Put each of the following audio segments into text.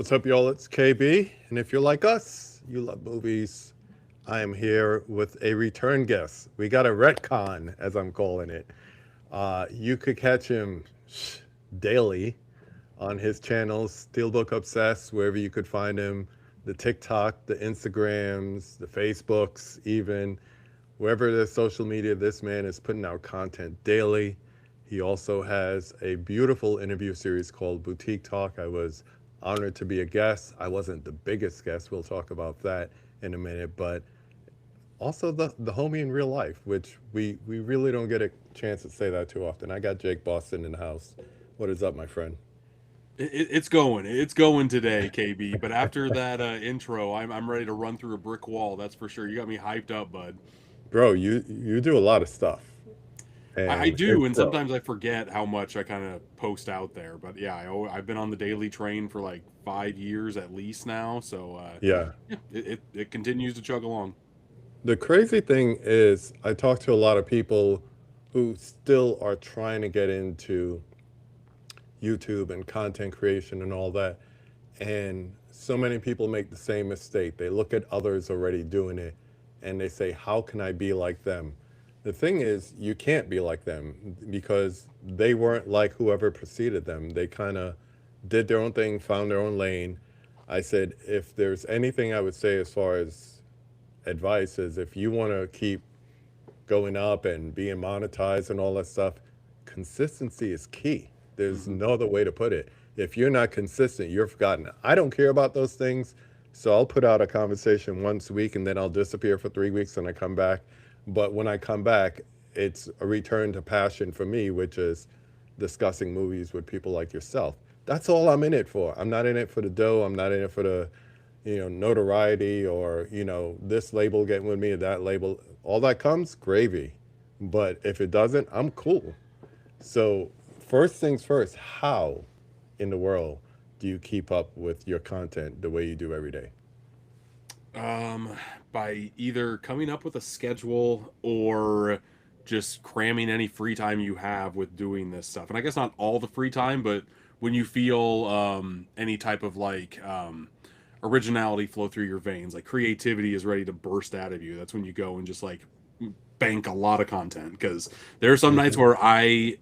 What's up, y'all? It's KB. And if you're like us, you love movies, I am here with a return guest. We got a retcon, as I'm calling it. You could catch him daily on his channels, Steelbook Obsessed, wherever you could find him, the TikTok, the Instagrams, the Facebooks, even wherever there's social media, this man is putting out content daily. He also has a beautiful interview series called Boutique Talk. I was honored to be a guest. I wasn't the biggest guest. We'll talk about that in a minute, but also the homie in real life, which we really don't get a chance to say that too often. I got Jake Boston in the house. What is up, my friend? It's going today, KB. But after that intro, I'm ready to run through a brick wall. That's for sure. You got me hyped up, bud. Bro, you do a lot of stuff, I and do, it's and dope. sometimes I forget how much I kind of post out there. But yeah, I've been on the daily train for like 5 years at least now. So Yeah. yeah, it continues to chug along. The crazy thing is, I talk to a lot of people who still are trying to get into YouTube and content creation and all that. And so many people make the same mistake. They look at others already doing it and they say, how can I be like them? The thing is, you can't be like them because they weren't like whoever preceded them. They kind of did their own thing, found their own lane. I said, if there's anything I would say as far as advice is if you want to keep going up and being monetized and all that stuff, consistency is key. There's Hmm. no other way to put it. If you're not consistent, you're forgotten. I don't care about those things. So I'll put out a conversation once a week and then I'll disappear for 3 weeks and I come back. But when I come back, it's a return to passion for me, which is discussing movies with people like yourself. That's all I'm in it for. I'm not in it for the dough. I'm not in it for the notoriety or, this label getting with me or that label. All that comes, gravy. But if it doesn't, I'm cool. So, first things first, how in the world do you keep up with your content the way you do every day? Um, by either coming up with a schedule or just cramming any free time you have with doing this stuff. And I guess not all the free time, but when you feel any type of originality flow through your veins, like creativity is ready to burst out of you, that's when you go and just like bank a lot of content. Because there are some nights Hmm. where I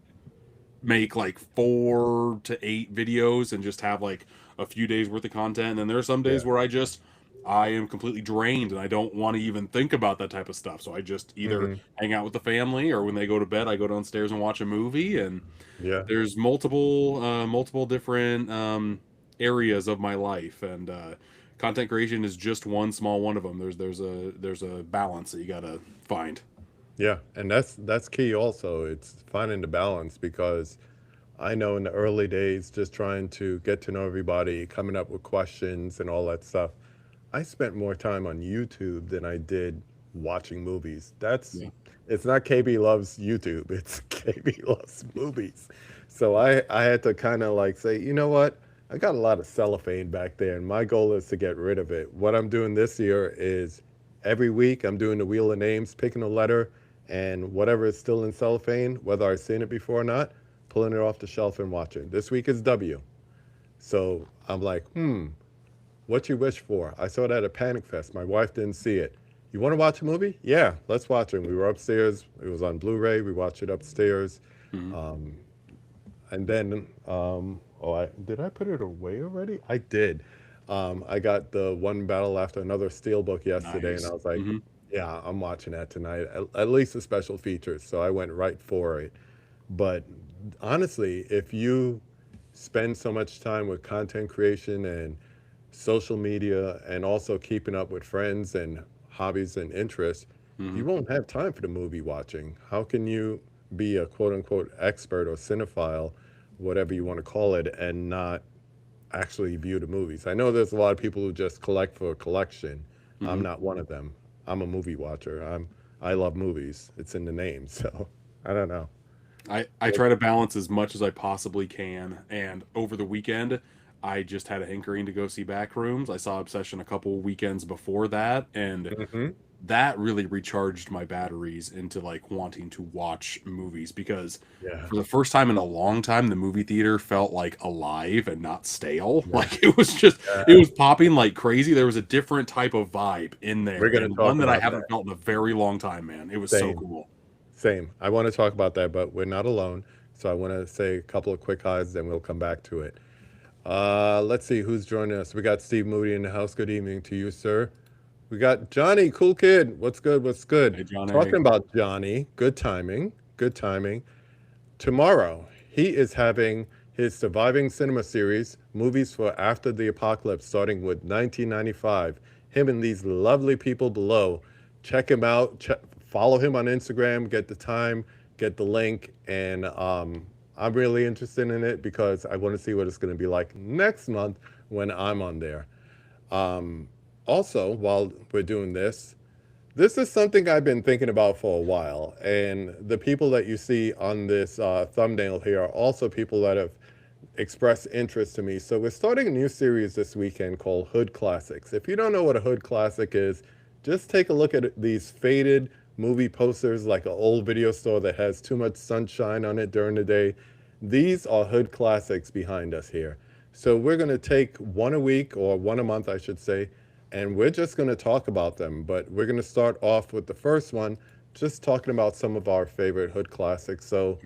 make like 4 to 8 videos and just have like a few days worth of content. And then there are some days Yeah. where I am completely drained and I don't want to even think about that type of stuff. So I just either Hmm. hang out with the family or when they go to bed, I go downstairs and watch a movie. And Yeah. there's multiple different areas of my life, and content creation is just one small one of them. There's a balance that you gotta find. Yeah. And that's key also. It's finding the balance because I know in the early days, just trying to get to know everybody, coming up with questions and all that stuff, I spent more time on YouTube than I did watching movies. Yeah. It's not KB loves YouTube, it's KB loves movies. So I had to kind of like say, you know what? I got a lot of cellophane back there, and my goal is to get rid of it. What I'm doing this year is every week I'm doing the wheel of names, picking a letter, and whatever is still in cellophane, whether I've seen it before or not, pulling it off the shelf and watching. This week is W. So I'm like, what you wish for? I saw it at a Panic Fest. My wife didn't see it. You want to watch a movie? Yeah, let's watch it. We were upstairs. It was on Blu-ray. We watched it upstairs. Mhm. And then, oh, did I put it away already? I did. I got the One Battle After Another Steelbook yesterday, and I Nice. was like, Hmm. yeah, I'm watching that tonight. At least the special features. So I went right for it. But honestly, if you spend so much time with content creation and social media and also keeping up with friends and hobbies and interests, Hmm. you won't have time for the movie watching. How can you be a quote unquote expert or cinephile, whatever you want to call it, and not actually view the movies? I know there's a lot of people who just collect for a collection. I'm Hmm. not one of them. I'm a movie watcher. I love movies. It's in the name. So I don't know. I try to balance as much as I possibly can. And over the weekend, I just had a hankering to go see Backrooms. I saw Obsession a couple weekends before that, and Mm-hmm. that really recharged my batteries into like wanting to watch movies, because Yeah. for the first time in a long time the movie theater felt like alive and not stale. Yeah. Like it was just, it Yeah. was popping like crazy. There was a different type of vibe in there, We're gonna and one talk that I about that. haven't felt in a very long time, man. It was so Same. cool. Same. I want to talk about that, but we're not alone. So I want to say a couple of quick highs, then we'll come back to it. Let's see who's joining us. We got Steve Moody in the house. Good evening to you, sir. We got Johnny, cool kid. What's good? What's good? Hey, John A. Talking about Johnny, good timing. Good timing. Tomorrow, he is having his Surviving Cinema series, movies for after the apocalypse, starting with 1995. Him and these lovely people below. Check him out. Follow him on Instagram. Get the time. Get the link. And I'm really interested in it because I want to see what it's going to be like next month when I'm on there. Um, Also, while we're doing this is something I've been thinking about for a while, and the people that you see on this thumbnail here are also people that have expressed interest to me. So we're starting a new series this weekend called Hood Classics. If you don't know what a Hood Classic is, just take a look at these faded movie posters like an old video store that has too much sunshine on it during the day. These are Hood Classics behind us here. So we're going to take one a week, or one a month, I should say, and we're just going to talk about them. But we're going to start off with the first one, just talking about some of our favorite Hood classics. So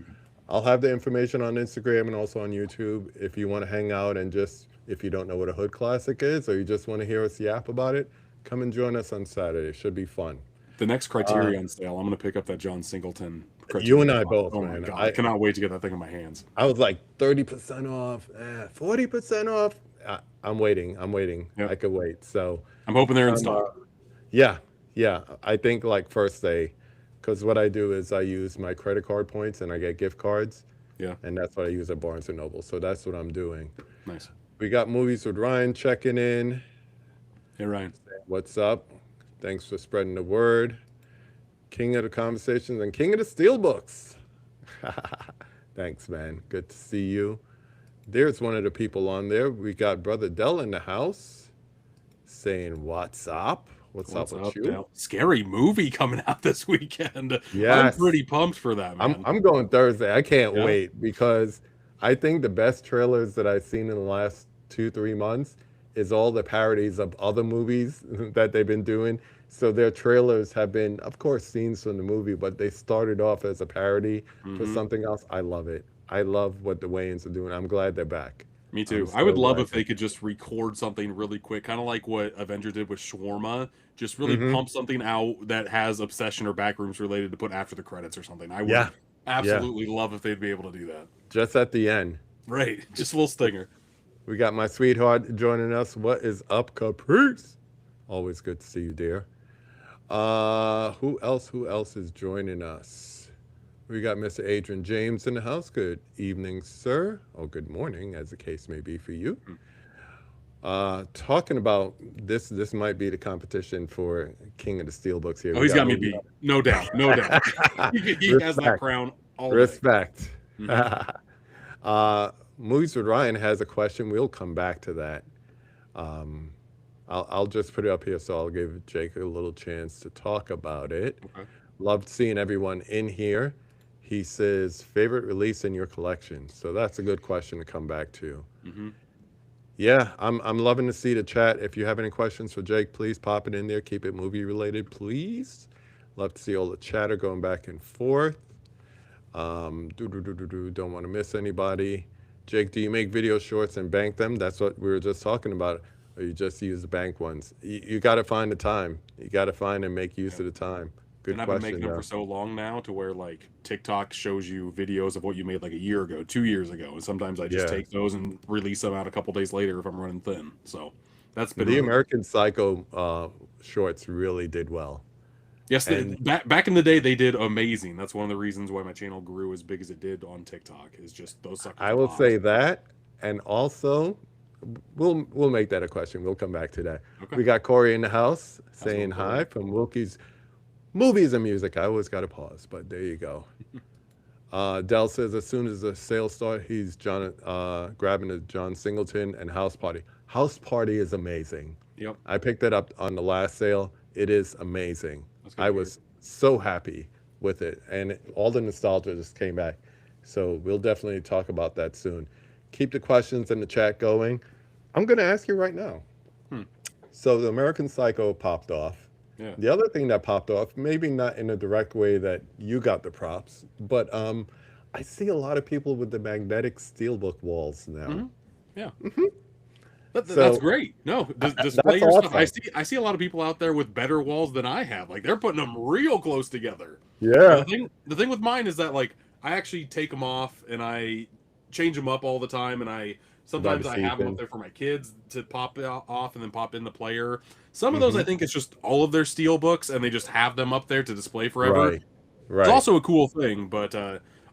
I'll have the information on Instagram and also on YouTube if you want to hang out and just, if you don't know what a Hood classic is or you just want to hear us yap about it, come and join us on Saturday. It should be fun. The next Uh, Criterion sale, I'm going to pick up that John Singleton you and Criterion I box. both, Oh my man. god, I cannot wait to get that thing in my hands. I was like 30% off, 40% off. I'm waiting. I'm waiting. Yep. I could wait. So I'm hoping they're in I'm stock. yeah, yeah. I think like first day, because what I do is I use my credit card points and I get gift cards, Yeah, and that's what I use at Barnes and Noble. So that's what I'm doing. nice. We got movies with Ryan checking in. Hey Ryan. What's up? Thanks for spreading the word. King of the conversations and king of the steelbooks. Thanks, man. Good to see you. There's one of the people on there. We got Brother Dell in the house saying, "What's up? What's up What's with up, you?" Dale? Scary movie coming out this weekend. I'm Yes. pretty pumped for that, I'm man. I'm going Thursday. I can't Yeah. wait because I think the best trailers that I've seen in the last 2, 3 months is all the parodies of other movies that they've been doing. So their trailers have been, of course, scenes from the movie, but they started off as a parody for Hmm. something else. I love it. I love what the Wayans are doing. I'm glad they're back. Me I'm too. I would so love glad. if they could just record something really quick, kind of like what Avenger did with Shawarma. Just really Hmm. pump something out that has Obsession or Backrooms related to put after the credits or something. I would Yeah, yeah. absolutely love if they'd be able to do that. Just at the end, Right. Just a little stinger. we got my sweetheart joining us. What is up, Caprice? Always good to see you, dear. Who else? Who else is joining us? We got Mr. Adrian James in the house. Good evening, sir. Or good morning, as the case may be for you. Talking about this might be the competition for King of the Steelbooks here. Oh, We he's got got me movie. beat. No doubt. No doubt. He has that Respect. crown all day. Respect. Hmm. Movies with Ryan has a question. We'll come back to that. Um, I'll just put it up here so I'll give Jake a little chance to talk about it. Okay. Loved seeing everyone in here. He says, favorite release in your collection. So that's a good question to come back to. Hmm. Yeah, I'm loving to see the chat. If you have any questions for Jake, please pop it in there. Keep it movie related, please. Love to see all the chatter going back and forth. Don't want to miss anybody. Jake, do you make video shorts and bank them? That's what we were just talking about. Or you just use the bank ones? You got to find the time. You got to find and make use of the time. Good And I've been making question, them though. for so long now to where like TikTok shows you videos of what you made like a year ago, 2 years ago. And sometimes I just Yeah. take those and release them out a couple days later if I'm running thin. So that's been The really good. American Psycho shorts really did well. Yes, And back in the day they did amazing. That's one of the reasons why my channel grew as big as it did on TikTok. Is just those suckers I will popped. say that. And also, we'll make that a question. We'll come back to that. Okay. We got Corey in the house How's it saying going, Corey? hi from Wilkie's Movies and Music. I always got to pause, but there you go. Dell says as soon as the sales start, he's grabbing a John Singleton and House Party. House Party is amazing. Yep. I picked it up on the last sale. it is amazing. That's good I to hear. was so happy with it, and all the nostalgia just came back. So we'll definitely talk about that soon. Keep the questions in the chat going. I'm going to ask you right now. Hmm. So the American Psycho popped off. Yeah. The other thing that popped off, maybe not in a direct way that you got the props, but I see a lot of people with the magnetic steelbook walls now. Hmm. Yeah. That's So great. No, display that's your stuff. awesome. I see a lot of people out there with better walls than I have. Like they're putting them real close together. But Yeah. the thing with mine is that like I actually take them off and I change them up all the time, and I By the sometimes I have them up season. there for my kids to pop off and then pop in the player. Some of those I Hmm. think it's just all of their steel books and they just have them up there to display forever. Right. It's Right. also a cool thing, but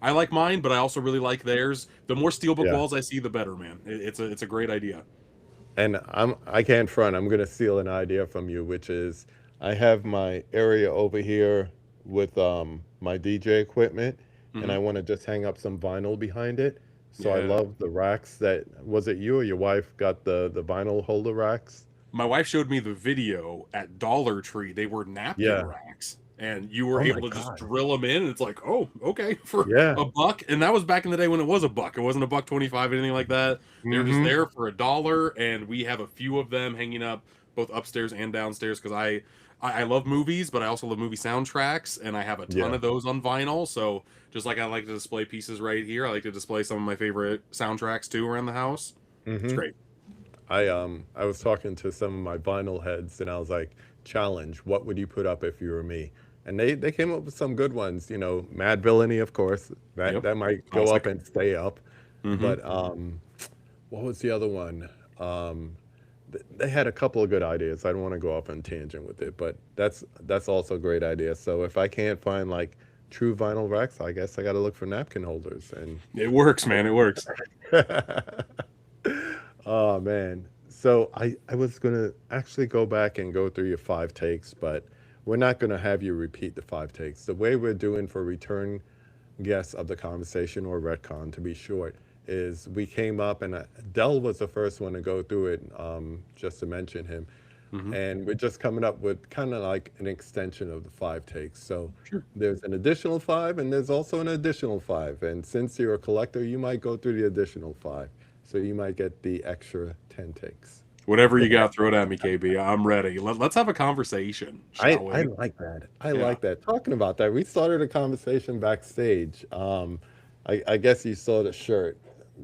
I like mine, but I also really like theirs. The more steelbook Yeah. walls I see, the better, man. It's a great idea. And I can't front. I'm gonna steal an idea from you, which is I have my area over here with my DJ equipment, and Hmm. I want to just hang up some vinyl behind it. So I Yeah. love the racks. That was it. You or your wife got the vinyl holder racks? My wife showed me the video at Dollar Tree. They were napkin Yeah. racks, and you were Oh my able to just God. drill them in. And it's like, oh, okay, for Yeah. a buck. And that was back in the day when it was a buck. It wasn't a buck 25, anything like that. They were just Mm-hmm. there for $1, and we have a few of them hanging up both upstairs and downstairs because I love movies, but I also love movie soundtracks, and I have a ton Yeah. of those on vinyl. So just like I like to display pieces right here, I like to display some of my favorite soundtracks too around the house. It's Mm-hmm. great. I was talking to some of my vinyl heads, and I was like, challenge, what would you put up if you were me? And they came up with some good ones. You know, Mad Villainy, of course. Yep. That might go up Classic. and stay up. Hmm. But what was the other one? They had a couple of good ideas. I don't want to go off on tangent with it, but that's also a great idea. So if I can't find like true vinyl racks, I guess I got to look for napkin holders. And It works, man. It works. oh man. So I was gonna actually go back and go through your five takes, but we're not gonna have you repeat the five takes. The way we're doing for return guests of the conversation or retcon to be short is we came up and Dell was the first one to go through it, just to mention him. Hmm. And we're just coming up with kind of like an extension of the five takes. So Sure. there's an additional five and there's also an additional five. And since you're a collector, you might go through the additional five. So you might get the extra 10 takes. Whatever you got, throw it at me, KB. I'm ready. Let's have a conversation, shall I we? like that. I Yeah. like that. Talking about that, we started a conversation backstage. I guess you saw the shirt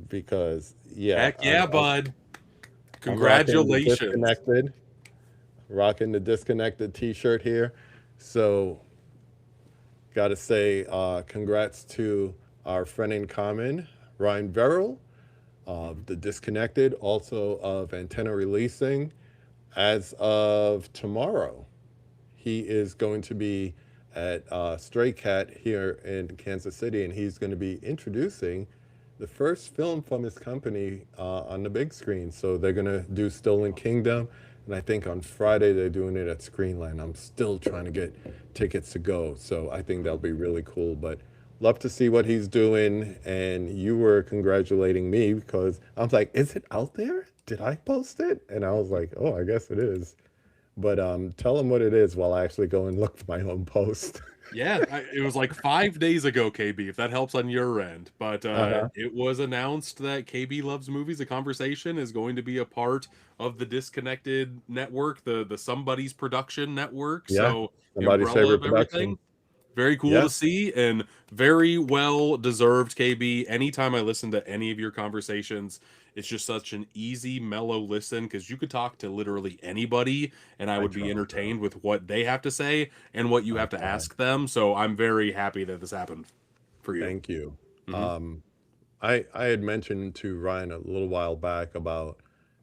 because, yeah, Heck yeah, bud. I'm rocking the Congratulations. disconnected t-shirt here. So got to say congrats to our friend in common, Ryan Verrill of The Disconnected, also of Antenna Releasing. As of tomorrow, he is going to be at Stray Cat here in Kansas City, and he's going to be introducing the first film from his company on the big screen. So they're going to do Stolen Kingdom, and I think on Friday they're doing it at Screenland. I'm still trying to get tickets to go, so I think that'll be really cool. But love to see what he's doing. And you were congratulating me because I was like, "Is it out there? Did I post it?" And I was like, "Oh, I guess it is." But tell them what it is while I actually go and look for my own post. Yeah, it was like 5 days ago, KB, if that helps on your end. But Uh-huh. it was announced that KB Loves Movies, a conversation, is going to be a part of the Disconnected network, the Somebody's Production network. Yeah. So the Somebody's umbrella favorite of production. everything. Very cool Yeah. to see and very well deserved, KB. Anytime I listen to any of your conversations, it's just such an easy, mellow listen because you could talk to literally anybody and I I would be try, bro. entertained with what they have to say and what you I have to try. ask them. So I'm very happy that this happened for you. Thank you. Hmm. Um, I had mentioned to Ryan a little while back about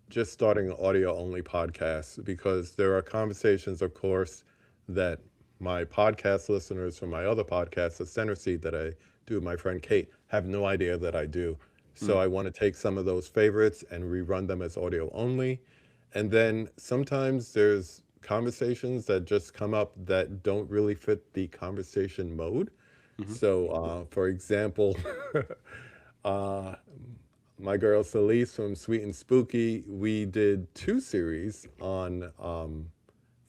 just starting an audio only podcast because there are conversations, of course, that my podcast listeners from my other podcast, the Center Seat that I do with my friend Kate, have no idea that I do. So I want to take some of those favorites and rerun them as audio only. And then sometimes there's conversations that just come up that don't really fit the conversation mode. Hmm. So, for example, uh, my girl Celise from Sweet and Spooky, we did two series on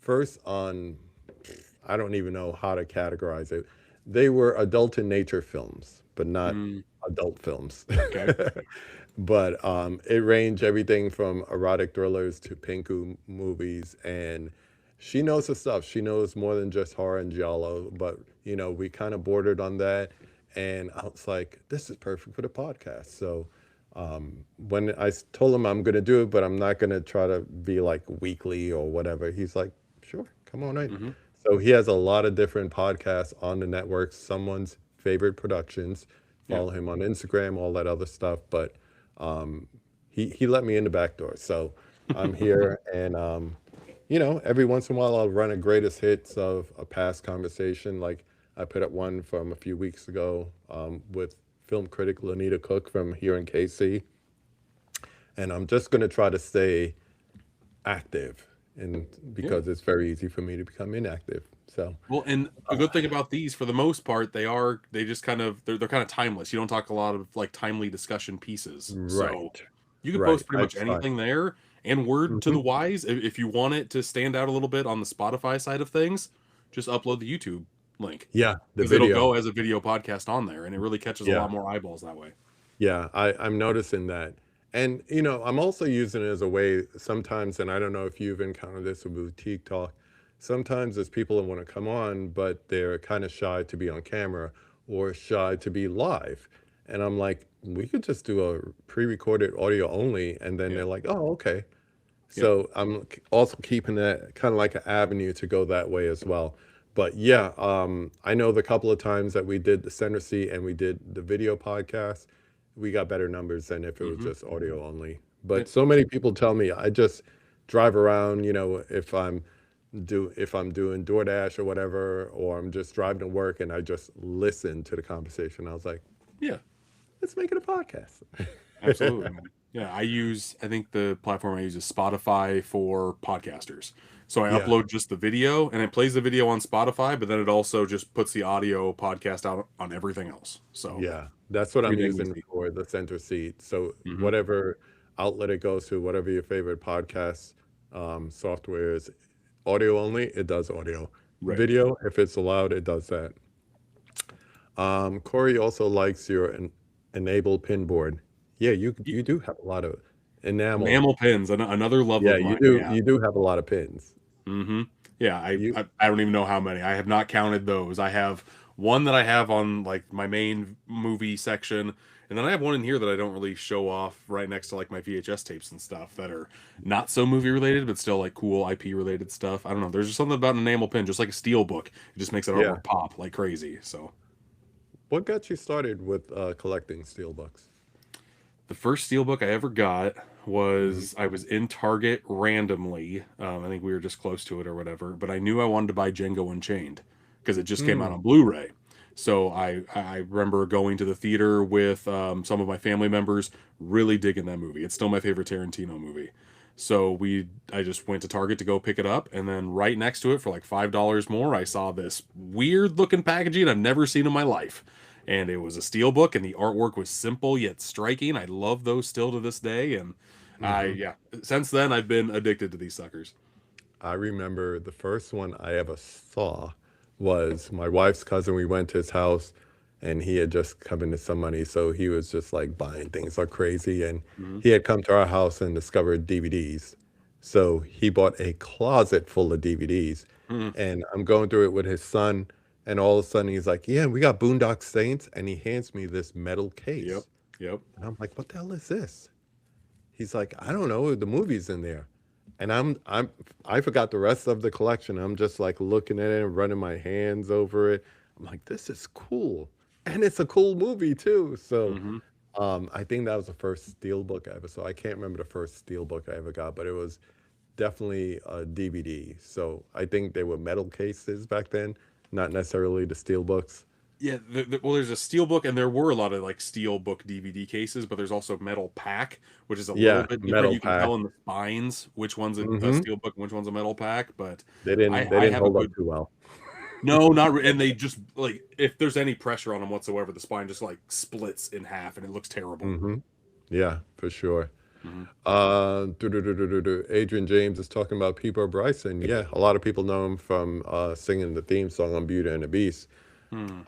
first on, I don't even know how to categorize it. They were adult in nature films, but not Mm, adult films. okay. But it ranged everything from erotic thrillers to pinku movies, and she knows her stuff. She knows more than just horror and giallo, but we kind of bordered on that, and I was like, this is perfect for the podcast. So when told him I'm gonna do it, but I'm not gonna try to be like weekly or whatever, he's like, sure, come on in. Hmm. So he has a lot of different podcasts on the network. Someone's favorite productions. Yeah. Follow him on Instagram, all that other stuff. But um, he let me in the back door, so I'm here, and every once in a while I'll run a greatest hits of a past conversation. Like I put up one from a few weeks ago with film critic Lanita Cook from here in KC, and I'm just going to try to stay active, and Yeah. because it's very easy for me to become inactive. So Well, and a good thing about these, for the most part, they just kind of they're kind of timeless. You don't talk a lot of like timely discussion pieces, so right, you can right. post pretty I much try. anything there. And word to Hmm. the wise, if you want it to stand out a little bit on the Spotify side of things, just upload the YouTube link Yeah, the because it'll video. go as a video podcast on there, and it really catches a Yeah. lot more eyeballs that way. Yeah, I'm noticing that. And, I'm also using it as a way sometimes, and I don't know if you've encountered this with boutique talk. Sometimes there's people that want to come on, but they're kind of shy to be on camera or shy to be live. And I'm like, we could just do a pre-recorded audio only. And then Yeah. they're like, oh, okay. Yep. So I'm also keeping that kind of like an avenue to go that way as well. But yeah, I know the couple of times that we did the center seat and we did the video podcast, we got better numbers than if it was Hmm. just audio only. But Yep. so many people tell me I just drive around, if I'm doing DoorDash or whatever, or I'm just driving to work and I just listen to the conversation. I was like, Yeah. let's make it a podcast. Absolutely, man. Yeah, I think the platform I use is Spotify for podcasters. So I Yeah, upload just the video and it plays the video on Spotify, but then it also just puts the audio podcast out on everything else. So yeah, that's what I'm pretty dang using easy. for the center seat. So Hmm. whatever outlet it goes to, whatever your favorite podcast software is, audio only, it does audio. Right. Video, if it's allowed, it does that. Corey also likes your enable pin board. Yeah, you do have a lot of enamel. Enamel pins, another love Yeah, of you mine. do. Yeah. You do have a lot of pins. Hmm. Yeah, You I don't even know how many. I have not counted those. I have one that I have on like my main movie section, and then I have one in here that I don't really show off right next to like my VHS tapes and stuff that are not so movie related, but still like cool IP related stuff. I don't know. There's just something about an enamel pin, just like a steel book. It just makes that yeah. artwork pop like crazy. So What got you started with collecting steelbooks? the first steelbook I ever got Hmm. was I was in Target randomly. I think we were just close to it or whatever, but I knew I wanted to buy Django Unchained because it just came out Hmm. on Blu-ray. So I remember going to the theater with some of my family members, really digging that movie. It's still my favorite Tarantino movie. So I just went to Target to go pick it up, and then right next to it for like $5 more, I saw this weird looking packaging I've never seen in my life, and it was a steel book, and the artwork was simple yet striking. I love those still to this day, and Hmm. yeah, since then I've been addicted to these suckers. I remember the first one I ever saw was my wife's cousin. We went to his house and he had just come into some money. So he was just like buying things like crazy. And Hmm. he had come to our house and discovered DVDs. So he bought a closet full of DVDs. Hmm. And I'm going through it with his son. And all of a sudden he's like, yeah, we got Boondock Saints. And he hands me this metal Yep. case. Yep. And I'm like, what the hell is this? He's like, I don't know, the movie's in there. And I forgot the rest of the collection. I'm just like looking at it and running my hands over it. I'm like, this is cool. And it's a cool movie too. So Hmm. I think that was the first Steelbook I ever saw. I can't remember the first Steelbook I ever got, but it was definitely a DVD. So I think they were metal cases back then, not necessarily the Steelbooks. Yeah, well, there's a steel book, and there were a lot of like steel book DVD cases, but there's also metal pack, which is a little Yeah, bit different. metal You can tell pack. in the spines which one's a Hmm. steel book and which one's a metal pack. But They I didn't have a hold up good too well. no, not and they just like if there's any pressure on them whatsoever, the spine just like splits in half, and it looks terrible. Hmm. Yeah, for sure. Hmm. Adrian James is talking about Peter Bryson. Yeah, a lot of people know him from singing the theme song on Beauty and the Beast. Hmm.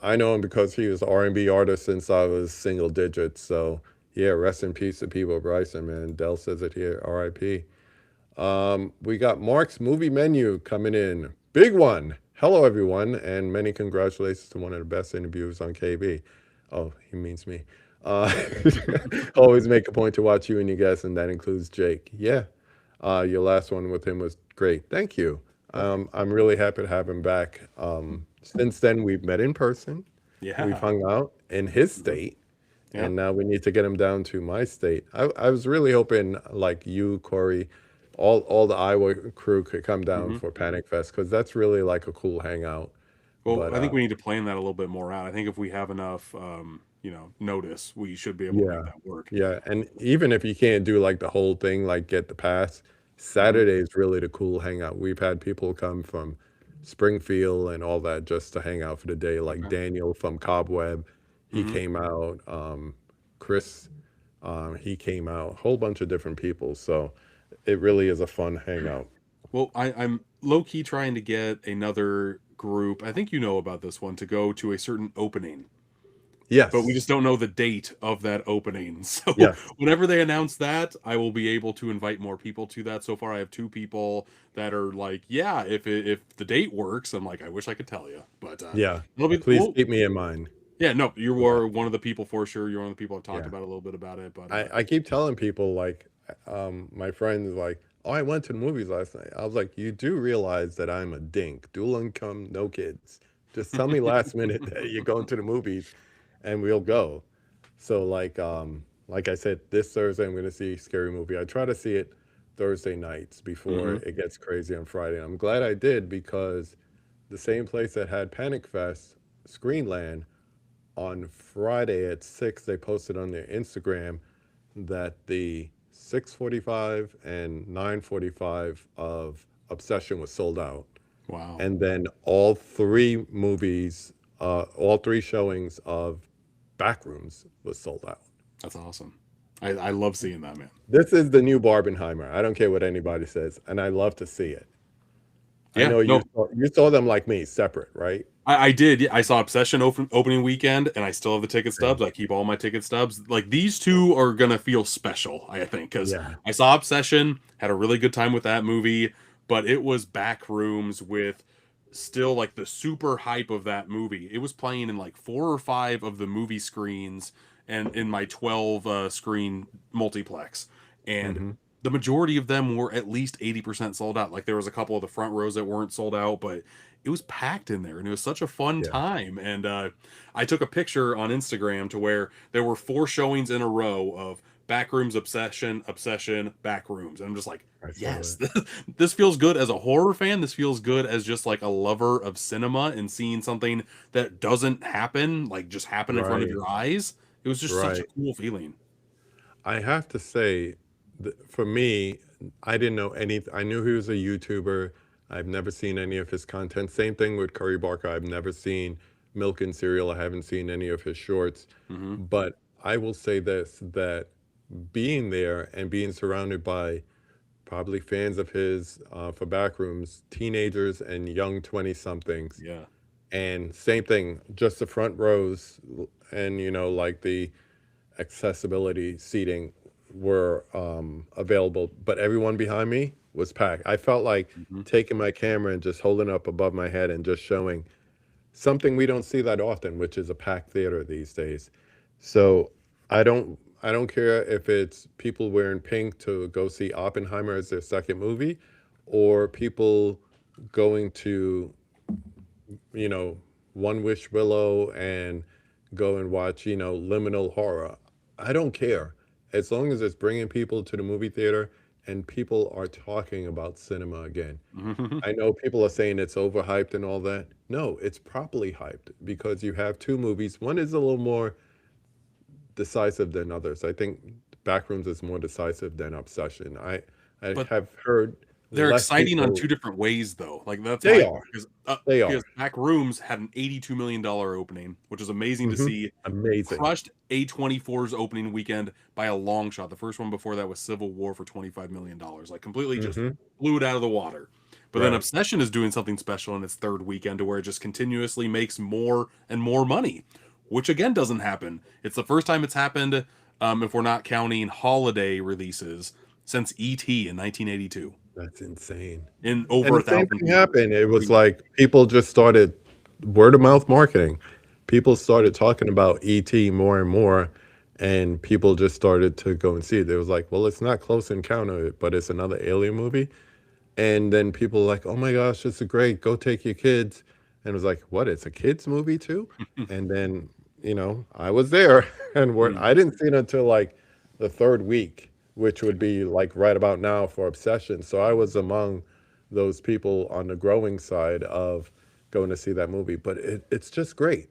I know him because he was an R&B artist since I was single digits. So yeah, rest in peace to Peter Bryson, man. Dell says it here, R.I.P. We got Mark's movie menu coming in. Big one. Hello, everyone, and many congratulations to one of the best interviews on KB. Oh, he means me. Uh, always make a point to watch you and your guests, and that includes Jake. Yeah, your last one with him was great. Thank you. Perfect. I'm really happy to have him back. Since then, we've met in person. We've Yeah. hung out in his Hmm. state, Yeah. and now we need to get him down to my state. I was really hoping, like you, Corey, all the Iowa crew could come down Hmm. for Panic Fest because that's really like a cool hangout. Well, But I think we need to plan that a little bit more out. I think if we have enough, notice, we should be able to make yeah, that work. yeah, and even if you can't do like the whole thing, like get the pass, Hmm. Saturday is really the cool hangout. We've had people come from Springfield and all that just to hang out for the day. Like Okay. Daniel from Cobweb, he Hmm. came out. Chris, he came out. A whole bunch of different people. So it really is a fun hangout. Well, I'm low key trying to get another group. I think you know about this one to go to a certain opening, but we just Yes, don't know the date of that opening. So yes, whenever they announce that, I will be able to invite more people to that. So far, I have two people that are like, "Yeah, if the date works," I'm like, "I wish I could tell you," but yeah. it'll be Please well. keep me in mind Yeah, no, you for that. are one of the people for sure. You're one of the people I've talked Yeah. about a little bit about it, but I keep telling people like my friend is like, oh, I went to the movies last night. I was like, you do realize that I'm a dink, dual income, no kids. Just tell me last minute that you're going to the movies, and we'll go. So like I said, this Thursday I'm going to see Scary Movie. I try to see it Thursday nights before hmm. it gets crazy on Friday. I'm glad I did because the same place that had Panic Fest, Screenland, on Friday at 6, they posted on their Instagram that the 6:45 and 9:45 of Obsession was sold out. Wow, And then all three movies, all three showings of Backrooms was sold out. that's awesome. I love seeing that, man. This is the new Barbenheimer. I don't care what anybody says, and I love to see it. I Yeah, know no, you saw them like me, separate, right? I did. Yeah, I saw Obsession opening weekend, and I still have the ticket stubs. Same. I keep all my ticket stubs. Like these two are gonna feel special, I think, because Yeah, I saw Obsession, had a really good time with that movie, but it was back rooms with still like the super hype of that movie. It was playing in like four or five of the movie screens and in my 12 screen multiplex, and hmm, the majority of them were at least 80% sold out. Like there was a couple of the front rows that weren't sold out, but it was packed in there and it was such a fun yeah. time. And I took a picture on Instagram to where there were four showings in a row of Backrooms, Obsession, Obsession, Backrooms. And I'm just like, I saw yes, it. this feels good as a horror fan. This feels good as just like a lover of cinema and seeing something that doesn't happen, like just happen in front of Right, your eyes. It was just such a right. cool feeling. I have to say, for me, I didn't know any. I knew he was a YouTuber. I've never seen any of his content. Same thing with Curry Barker. I've never seen Milk and Cereal. I haven't seen any of his shorts. Hmm. But I will say this, that being there and being surrounded by probably fans of his for Backrooms, teenagers and young 20 somethings, Yeah. and same thing, just the front rows and, like the accessibility seating were available, but everyone behind me was packed. I felt like Hmm. taking my camera and just holding it up above my head and just showing something we don't see that often, which is a packed theater these days. So I don't care if it's people wearing pink to go see Oppenheimer as their second movie, or people going to you know, One Wish Willow and go and watch, liminal horror. I don't care. As long as it's bringing people to the movie theater and people are talking about cinema again. Hmm. I know people are saying it's overhyped and all that. No, it's properly hyped because you have two movies. One is a little more decisive than others. I think Backrooms is more decisive than Obsession. I But have heard They're less exciting on people. two different ways, though. Like that's They my are. They because are. Back Rooms had an $82 million opening, which was amazing to Hmm. see. Amazing. Crushed A24's opening weekend by a long shot. The first one before that was Civil War for $25 million. Like completely just Hmm. blew it out of the water. But then Right. Obsession is doing something special in its third weekend to where it just continuously makes more and more money, which again doesn't happen. It's the first time it's happened, if we're not counting holiday releases, since E.T. in 1982 That's insane. in And over the a same thousand thing theaters. happened. It was like people just started word of mouth marketing. People started talking about ET more and more, and people just started to go and see it. It was like, well, it's not Close Encounter, but it's another alien movie. And then people were like, oh my gosh, this is great. Go take your kids. And it was like, what? It's a kids movie too? And then, I was there and I didn't see it until like the third week, which would be like right about now for Obsession. So I was among those people on the growing side of going to see that movie. But it's just great.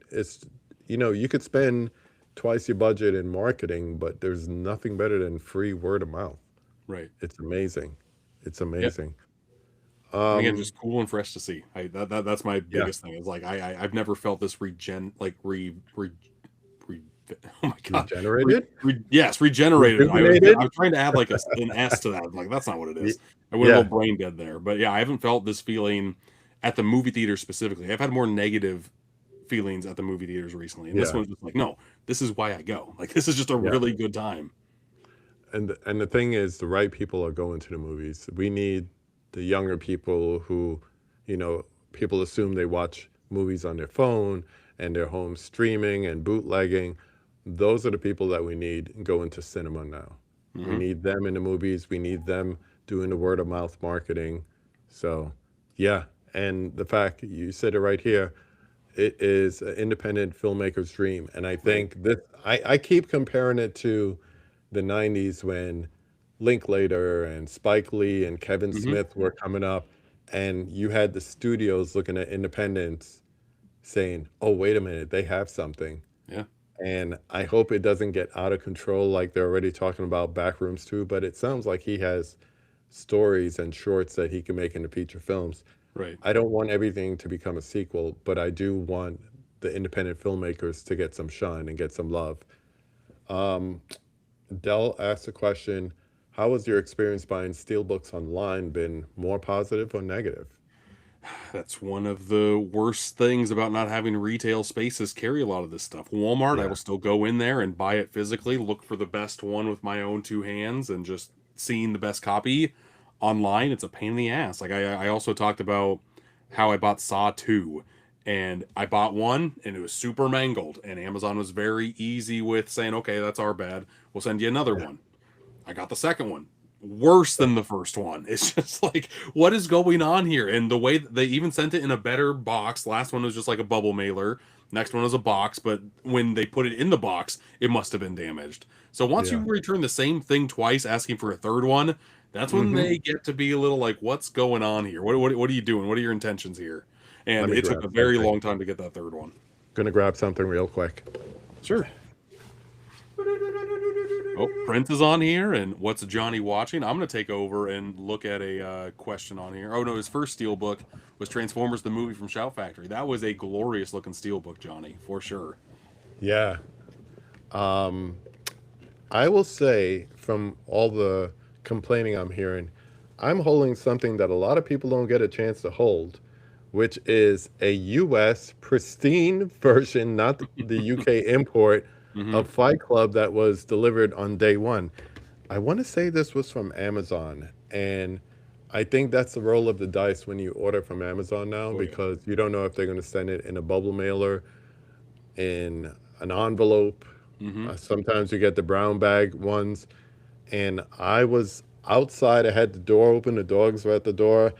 You could spend twice your budget in marketing, but there's nothing better than free word of mouth. Right. It's amazing. It's Yeah. amazing. And again, Um, just cool and fresh to see. That's my yeah, biggest thing. Is like I've never felt this re oh my god, regenerated, yes, regenerated. rejuvenated. I was trying to add like an S to that. I'm like that's not what it Y- is. I went a Yeah, little brain dead there. But yeah, I haven't felt this feeling at the movie theater specifically. I've had more negative feelings at the movie theaters recently, and this yeah, one's just like no, this is why I go. Like this is just a yeah. really good time. And the thing is, the right people are going to the movies. We need the younger people who, you know, people assume they watch movies on their phone and they're home streaming and bootlegging. Those are the people that we need going to cinema now. We Hmm. need them in the movies. We need them doing the word of mouth marketing. So, yeah. And the fact you said it right here, it is an independent filmmaker's dream. And I Right. think I keep comparing it to the 90s when Linklater and Spike Lee and Kevin Hmm. Smith were coming up, and you had the studios looking at independents saying, oh, wait a minute, they have something. Yeah. And I hope it doesn't get out of control like they're already talking about Backrooms too, but it sounds like he has stories and shorts that he can make into feature films. Right. I don't want everything to become a sequel, but I do want the independent filmmakers to get some shine and get some love. Um, Dell asked a question, how has your experience buying steelbooks online been, more positive or negative? That's one of the worst things about not having retail spaces carry a lot of this stuff. Walmart, I Yeah. will still go in there and buy it physically, look for the best one with my own two hands, and just seeing the best copy. Online, it's a pain in the ass. Like I also talked about how I bought Saw 2, and I bought one and it was super mangled, and Amazon was very easy with saying, okay, that's our bad. We'll send you another Yeah. one. I got the second one. Worse than the first one. It's just like, what is going on here? And the way that they even sent it in a better box. Last one was just like a bubble mailer. Next one was a box, but when they put it in the box, it must have been damaged. So once you Yeah. return the same thing twice, asking for a third one, that's when Hmm. they get to be a little like, what's going on here? What are you doing? What are your intentions here? Let And me it took grab a very something. long time to get that third one. Gonna grab something real quick. Sure. Oh, Prince is on here, and what's Johnny watching? I'm going to take over and look at a question on here. Oh no, his first steelbook was Transformers the movie from Shout Factory. That was a glorious looking steelbook, Johnny, for sure. Yeah. I will say, from all the complaining I'm hearing, I'm holding something that a lot of people don't get a chance to hold, which is a US pristine version, not the UK import, Hmm. of Fight Club that was delivered on day one. I want to say this was from Amazon, and I think that's the roll of the dice when you order from Amazon now, Oh yeah. because you don't know if they're going to send it in a bubble mailer, in an envelope. Hmm. Sometimes you get the brown bag ones. And I was outside. I had the door open. The dogs were at the door,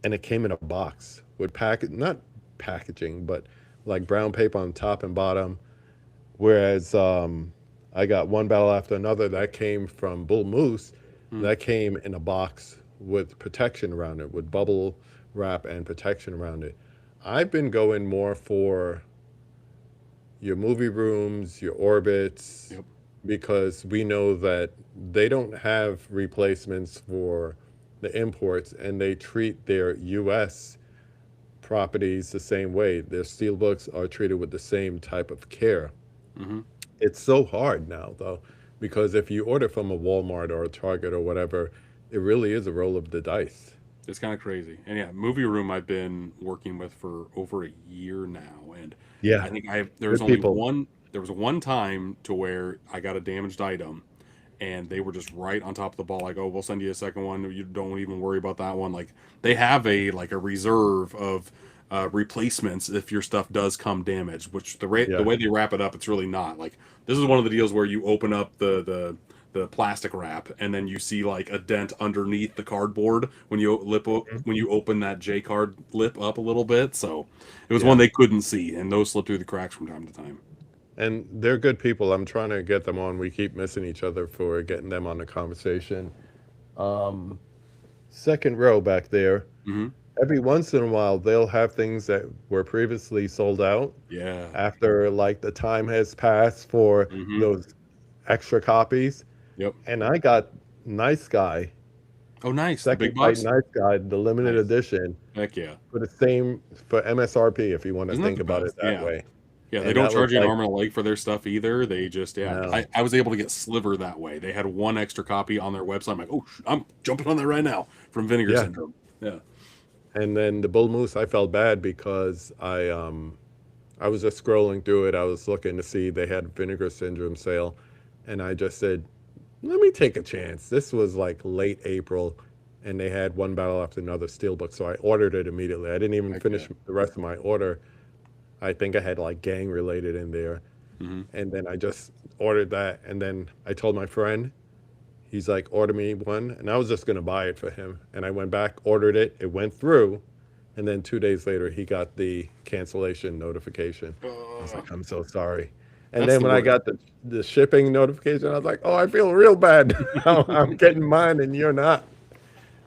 and it came in a box with not packaging, but like brown paper on top and bottom. Whereas I got one battle after another that came from Bull Moose, that came in a box with protection around it, with bubble wrap and protection around it. I've been going more for your movie rooms, your orbits, Yep. because we know that they don't have replacements for the imports, and they treat their U.S. properties the same way. Their steelbooks are treated with the same type of care. Hmm. It's so hard now, though, because if you order from a Walmart or a Target or whatever, it really is a roll of the dice. It's kind of crazy. And yeah, Movie Room I've been working with for over a year now, and Yeah, I think I there was good only people. one there was one time to where I got a damaged item, and they were just right on top of the ball, like, oh, we'll send you a second one. You don't even worry about that one. Like they have a reserve of replacements if your stuff does come damaged. Which the Yeah, way they wrap it up, it's really not like this is one of the deals where you open up the plastic wrap and then you see like a dent underneath the cardboard when mhm, when you open that J card lip up a little bit. So it was one yeah. they couldn't see, and those slip through the cracks from time to time. And they're good people. I'm trying to get them on. We keep missing each other for getting them on the conversation. Um, Second row back there. Hmm. Every once in a while, they'll have things that were previously sold out Yeah. after like the time has passed for Hmm. those extra copies. Yep. And I got Nice Guy, Oh, nice. The Second big Fight box. Nice Guy, the limited Nice. edition Heck yeah. for the same for MSRP if you want to Isn't that think the about it best? that Yeah. way. Yeah, they And don't that was charge you an like, arm and a leg for their stuff either. They just, yeah. no, I was able to get Sliver that way. They had one extra copy on their website. I'm like, oh, I'm jumping on that right now from Vinegar yeah. Syndrome. Yeah. And then the Bull Moose, I felt bad because I was just scrolling through it. I was looking to see they had Vinegar Syndrome sale, and I just said, let me take a chance. This was like late April, and they had one battle after another steelbook, so I ordered it immediately. I didn't even Heck yeah. finish the rest of my order. I think I had like gang related in there, Hmm. and then I just ordered that, and then I told my friend, he's like, order me one, and I was just gonna buy it for him, and I went back, ordered it, it went through, and then 2 days later he got the cancellation notification. I was Uh, like, I'm so sorry. And that's then the when I worst. got the shipping notification, I was like, oh, I feel real bad. I'm getting mine and you're not.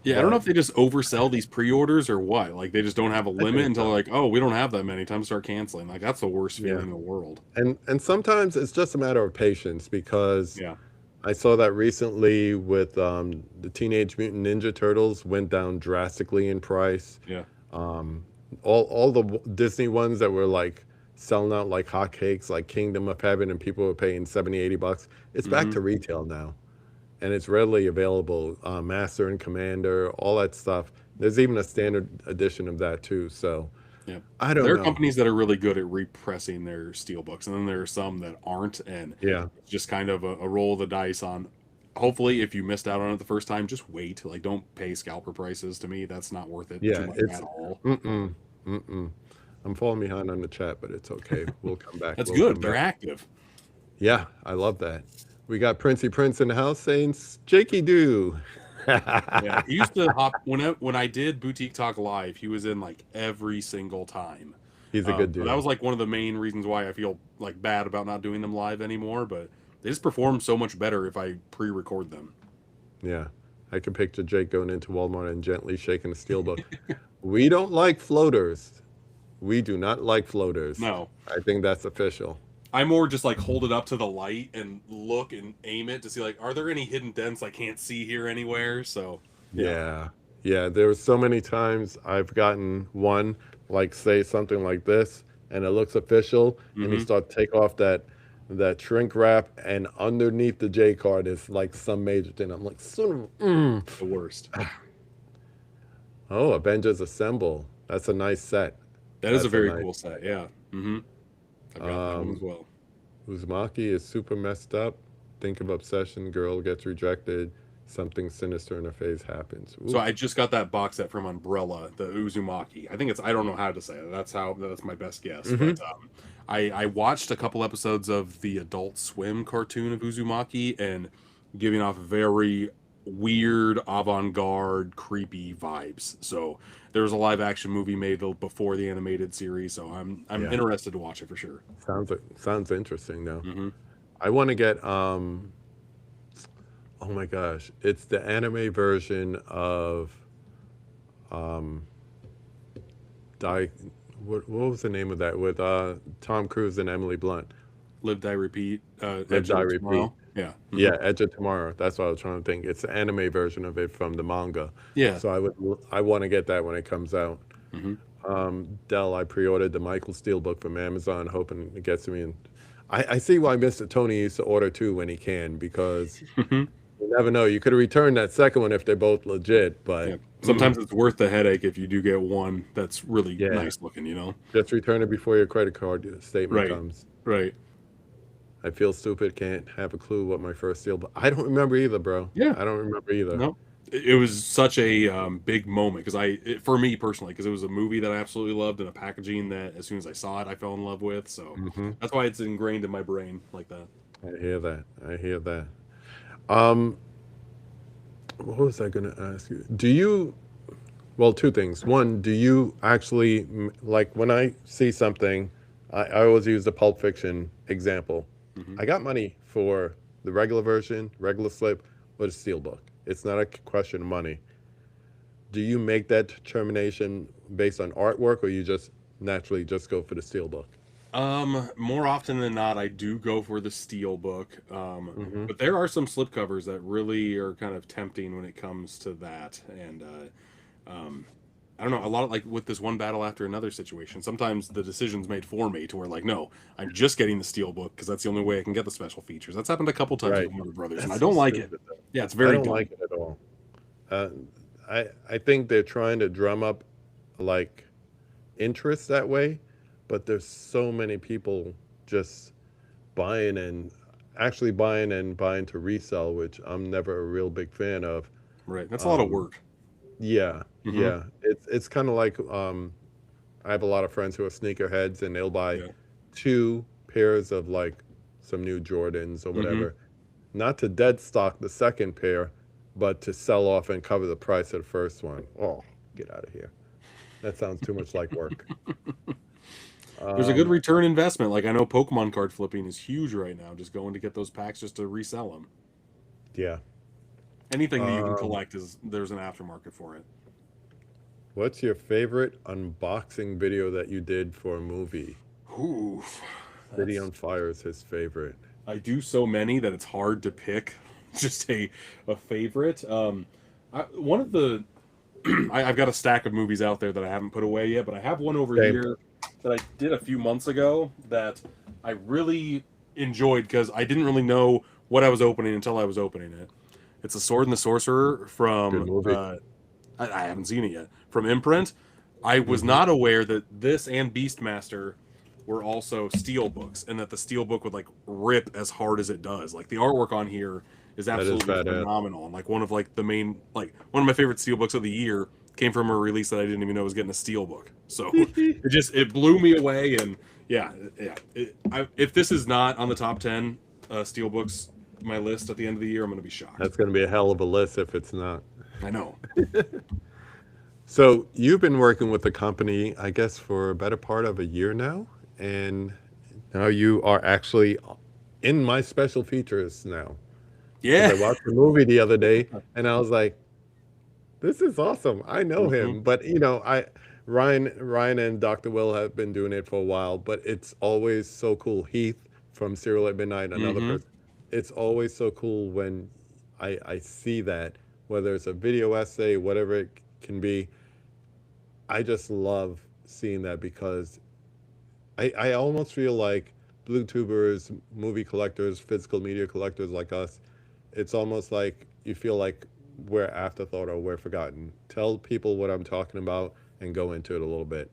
Yeah, I don't know But if they just oversell these pre-orders or what. Like they just don't have a I limit think until they're so. like, oh, we don't have that many. Time to start canceling. Like that's the worst Yeah. feeling in the world. And sometimes it's just a matter of patience because Yeah. I saw that recently with the Teenage Mutant Ninja Turtles went down drastically in price. Yeah. Um, all the Disney ones that were like selling out like hotcakes, like Kingdom of Heaven, and people were paying 70, $80. It's back Hmm. to retail now, and it's readily available. Master and Commander, all that stuff. There's even a standard edition of that too. So Yeah. I don't There are know. companies that are really good at repressing their steel books, and then there are some that aren't, and Yeah, it's just kind of a roll of the dice on. Hopefully, if you missed out on it the first time, just wait. Like, don't pay scalper prices. To me, that's not worth it too yeah. much It's at all. mm-mm, mm-mm. I'm falling behind on the chat, but it's okay. We'll come back. That's We'll come good. They're back. active. Yeah, I love that. We got Princey Prince in the house saying, Jakey Doo. Yeah, he used to hop when I did Boutique Talk live. He was in like every single time. He's a good So that dude. was like one of the main reasons why I feel like bad about not doing them live anymore. But they just perform so much better if I pre-record them. Yeah. I can picture Jake going into Walmart and gently shaking the steelbook. We don't like floaters. We do not like floaters. No, I think that's official. I more just like hold it up to the light and look and aim it to see like, are there any hidden dents I can't see here anywhere? So yeah. Yeah. Yeah. There were so many times I've gotten one, like say something like this, and it looks official, and you Hmm. start to take off that shrink wrap, and underneath the J card is like some major thing. I'm like, son of, The worst. oh, Avengers Assemble. That's a nice set. That is a That's a very nice. cool set. Yeah. Hmm. I've got that one as Um, well. Uzumaki is super messed up. Think of obsession. Girl gets rejected. Something sinister in her face happens. So Oof. I just got that box set from Umbrella, the Uzumaki. I think it's I don't know how to say it. That's my best guess. Hmm. But I watched a couple episodes of the Adult Swim cartoon of Uzumaki and giving off very weird, avant-garde, creepy vibes. So there was a live action movie made before the animated series, so I'm Yeah. interested to watch it for sure. Sounds interesting though. Hmm. I want to get oh my gosh, it's the anime version of um Die what was the name of that with Tom Cruise and Emily Blunt? Live Die Repeat, Live Edge Die of Repeat. Tomorrow. Yeah. Yeah, Edge of Tomorrow. That's what I was trying to think. It's the anime version of it from the manga. Yeah. So I want to get that when it comes out. Hmm. Dell, I pre-ordered the Michael Steelbook from Amazon, hoping it gets to me. And I see why Mr. Tony used to order two when he can, because you never know. You could have returned that second one if they're both legit, Yeah. but Sometimes it's worth the headache if you do get one that's really yeah, nice looking, you know? just return it before your credit card statement Right. comes. Right. I feel stupid, can't have a clue what my first Steelbook. I don't remember either, bro. Yeah. I don't remember either. No. It was such a big moment because for me personally, because it was a movie that I absolutely loved and a packaging that as soon as I saw it, I fell in love with. So Hmm. that's why it's ingrained in my brain like that. I hear that. I hear that. Um, what was I going to ask you? Do you, well, two things. One, do you actually, like when I see something, I always use the Pulp Fiction example. Hmm. I got money for the regular version, regular slip, or the Steelbook. It's not a question of money. Do you make that determination based on artwork, or you just naturally just go for the Steelbook? More often than not, I do go for the steel book. Hmm. But there are some slipcovers that really are kind of tempting when it comes to that. And I don't know, a lot of like with this one battle after another situation, sometimes the decision's made for me to where like, no, I'm just getting the steel book because that's the only way I can get the special features. That's happened a couple times Right. with Warner Brothers, and I That's so don't like it. stupid, though. Yeah, it's I very don't dumb. like it at all. Uh, I think they're trying to drum up like interest that way, but there's so many people just buying and buying to resell, which I'm never a real big fan of. Right. That's a lot of Um, work. yeah, Hmm. yeah. It's kind of like I have a lot of friends who are sneakerheads, and they'll buy Yeah. two pairs of like some new Jordans or Hmm. whatever, not to dead stock the second pair, but to sell off and cover the price of the first one. Oh, get out of here. That sounds too much like work. There's a good Um, return investment. Like I know Pokemon card flipping is huge right now. Just going to get those packs just to resell them. yeah. Anything that you can Um, collect is there's an aftermarket for it. what's your favorite unboxing video that you did for a movie? Ooh, City that's on Fire is his favorite. I do so many that it's hard to pick just a favorite. One of the I've got a stack of movies out there that I haven't put away yet, but I have one over Same. here that I did a few months ago that I really enjoyed because I didn't really know what I was opening until I was opening it. It's The Sword and the Sorcerer Good from movie. I haven't seen it yet from Imprint. I was Hmm. not aware that this and Beastmaster were also steel books, and that the steel book would like rip as hard as it does. Like the artwork on here is That is absolutely badass. phenomenal, and like one of like the main like one of my favorite steel books of the year came from a release that I didn't even know was getting a steel book. So it blew me away, and yeah, yeah. If this is not on the top 10 steel books my list at the end of the year, I'm going to be shocked. That's going to be a hell of a list if it's not. I know. So you've been working with the company, I guess, for a better part of a year now, and now you are actually in my special features now. Because Yeah. I watched the movie the other day, and I was like, "This is awesome. I know Hmm. him." But I Ryan and Dr. Will have been doing it for a while, but it's always so cool. Heath from Serial at Midnight, another Hmm. person. It's always so cool when I see that, whether it's a video essay, whatever it can be. I just love seeing that because I almost feel like blue tubers, movie collectors, physical media collectors like us, it's almost like you feel like we're afterthought or we're forgotten. Tell people what I'm talking about and go into it a little bit.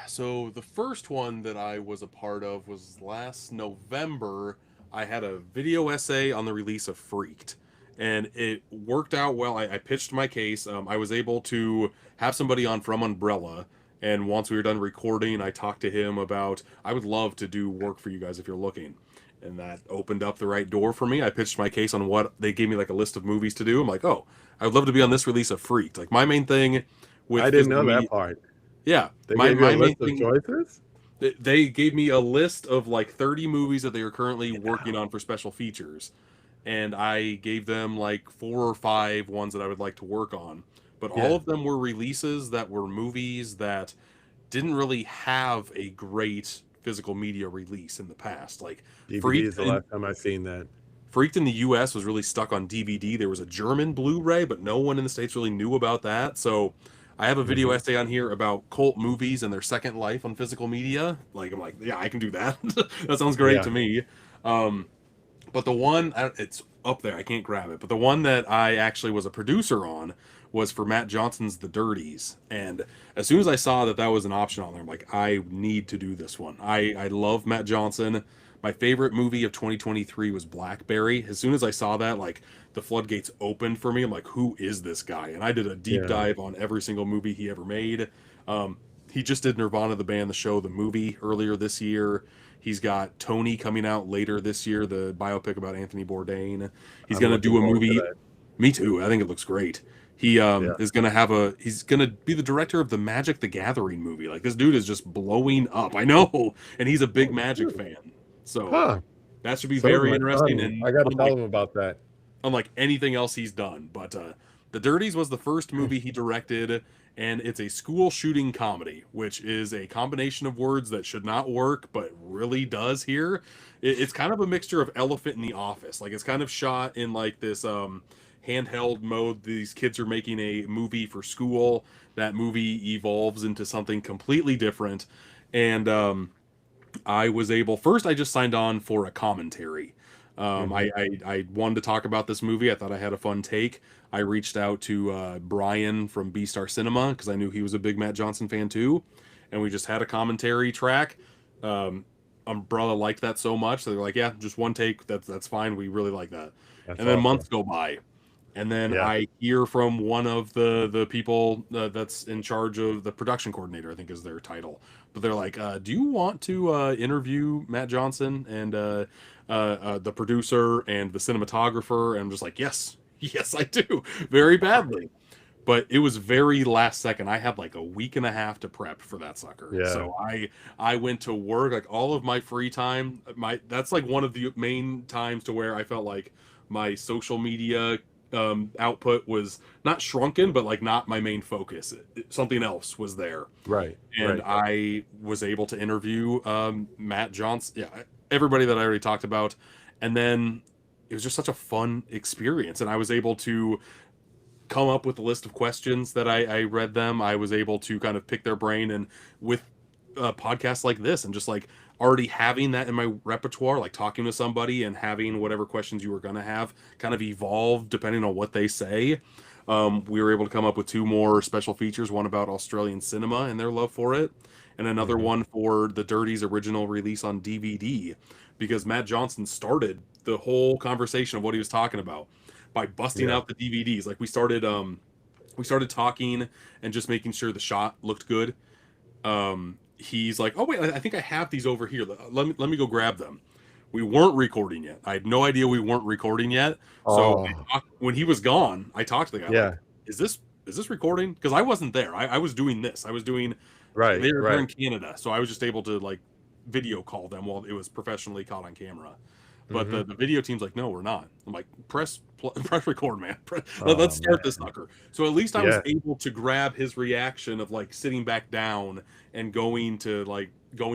So the first one that I was a part of was last November. I had a video essay on the release of Freaked, and it worked out well. I pitched my case. I was able to have somebody on from Umbrella, and once we were done recording, I talked to him about I would love to do work for you guys if you're looking, and that opened up the right door for me. I pitched my case on what they gave me like a list of movies to do. I'm like, oh, I would love to be on this release of Freaked. Like my main thing with I didn't physical know that media, part. yeah, They my gave you a my main list of thing choices? they gave me a list of like 30 movies that they are currently working on for special features, and I gave them like four or five ones that I would like to work on, but all Yeah. of them were releases that were movies that didn't really have a great physical media release in the past. Like DVD is freaked the and last time I seen that. Freaked in the US was really stuck on DVD. There was a German Blu-ray, but no one in the States really knew about that. So I have a video Hmm. essay on here about cult movies and their second life on physical media. Like, I'm like, yeah, I can do that. That sounds great Yeah. to me. Um, but the one, it's up there. I can't grab it. But the one that I actually was a producer on was for Matt Johnson's The Dirties. And as soon as I saw that that was an option on there, I'm like, I need to do this one. I love Matt Johnson. My favorite movie of 2023 was Blackberry. As soon as I saw that, like, the floodgates opened for me. I'm like, who is this guy? And I did a deep Yeah. dive on every single movie he ever made. Um, he just did Nirvana, the band, the show, the movie earlier this year. He's got Tony coming out later this year, the biopic about Anthony Bourdain. He's I'm going to looking do a forward to movie. that. Me too. I think it looks great. He Yeah. is going to have a. He's going to be the director of the Magic the Gathering movie. Like, this dude is just blowing up. I know, and he's a big Oh, Magic shoot. fan. So Huh. that should be So is very my interesting. son. And I got to tell unlike him about that. anything else he's done. But The Dirties was the first movie he directed, and it's a school shooting comedy, which is a combination of words that should not work, but really does here. It's kind of a mixture of Elephant in the Office. Like, it's kind of shot in like this handheld mode. These kids are making a movie for school. That movie evolves into something completely different. And I was able first. I just signed on for a commentary. Hmm. I wanted to talk about this movie. I thought I had a fun take. I reached out to Brian from B Star Cinema because I knew he was a big Matt Johnson fan too, and we just had a commentary track. Um, Umbrella liked that so much, so they're like, "Yeah, just one take. That's fine. We really like that." That's And then awesome. months go by, and then Yeah. I hear from one of the people that's in charge of the production coordinator, I think is their title. But they're like, "Do you want to interview Matt Johnson and the producer and the cinematographer?" And I'm just like, "Yes, yes, I do, very badly." But it was very last second. I had like a week and a half to prep for that sucker. Yeah. So I went to work like all of my free time. My That's like one of the main times to where I felt like my social media output was not shrunken, but like not my main focus. Something else was there, Right. and Right. I was able to interview Matt Johnson. Yeah, everybody that I already talked about, and then it was just such a fun experience, and I was able to come up with a list of questions that I read them. I was able to kind of pick their brain, and with podcasts like this, and just like already having that in my repertoire, like talking to somebody and having whatever questions you were going to have kind of evolve depending on what they say. We were able to come up with two more special features, one about Australian cinema and their love for it, and another Hmm. one for the Dirties original release on DVD, because Matt Johnson started the whole conversation of what he was talking about by busting Yeah. out the DVDs. Like, we started talking and just making sure the shot looked good. He's like, "Oh wait, I think I have these over here. Let me go grab them." We weren't recording yet. I had no idea we weren't recording yet. So Oh. when he was gone, I talked to the guy like, Yeah. "Is this recording?" Because I wasn't there. I was doing this. I was doing. Right. They're Right. in Canada, so I was just able to like video call them while it was professionally caught on camera. But Hmm. the video team's like, "No, we're not." I'm like, press record, man. Let's Oh start this man. sucker." So at least I was Yeah. able to grab his reaction of like sitting back down and going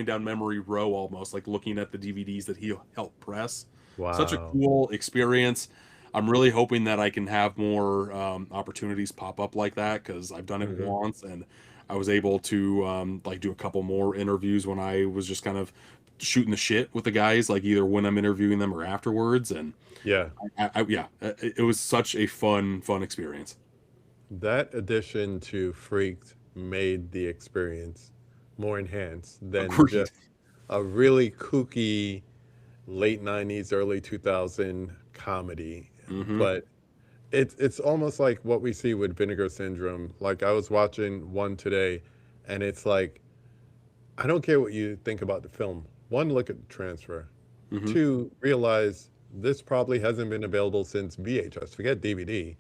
down memory row, almost like looking at the DVDs that he helped press. Such a Wow. cool experience. I'm really hoping that I can have more opportunities pop up like that, because I've done it Hmm. once, and I was able to like do a couple more interviews when I was just kind of shooting the shit with the guys, like either when I'm interviewing them or afterwards. And Yeah. yeah, it was such a fun experience. That addition to Freaked made the experience more enhanced than Agreed. just a really kooky late 90s, early 2000 comedy. Hmm. But it's almost like what we see with Vinegar Syndrome. Like I was watching one today and it's like I don't care what you think about the film. One, look at the transfer. Hmm. Two, realize this probably hasn't been available since VHS. Forget DVD.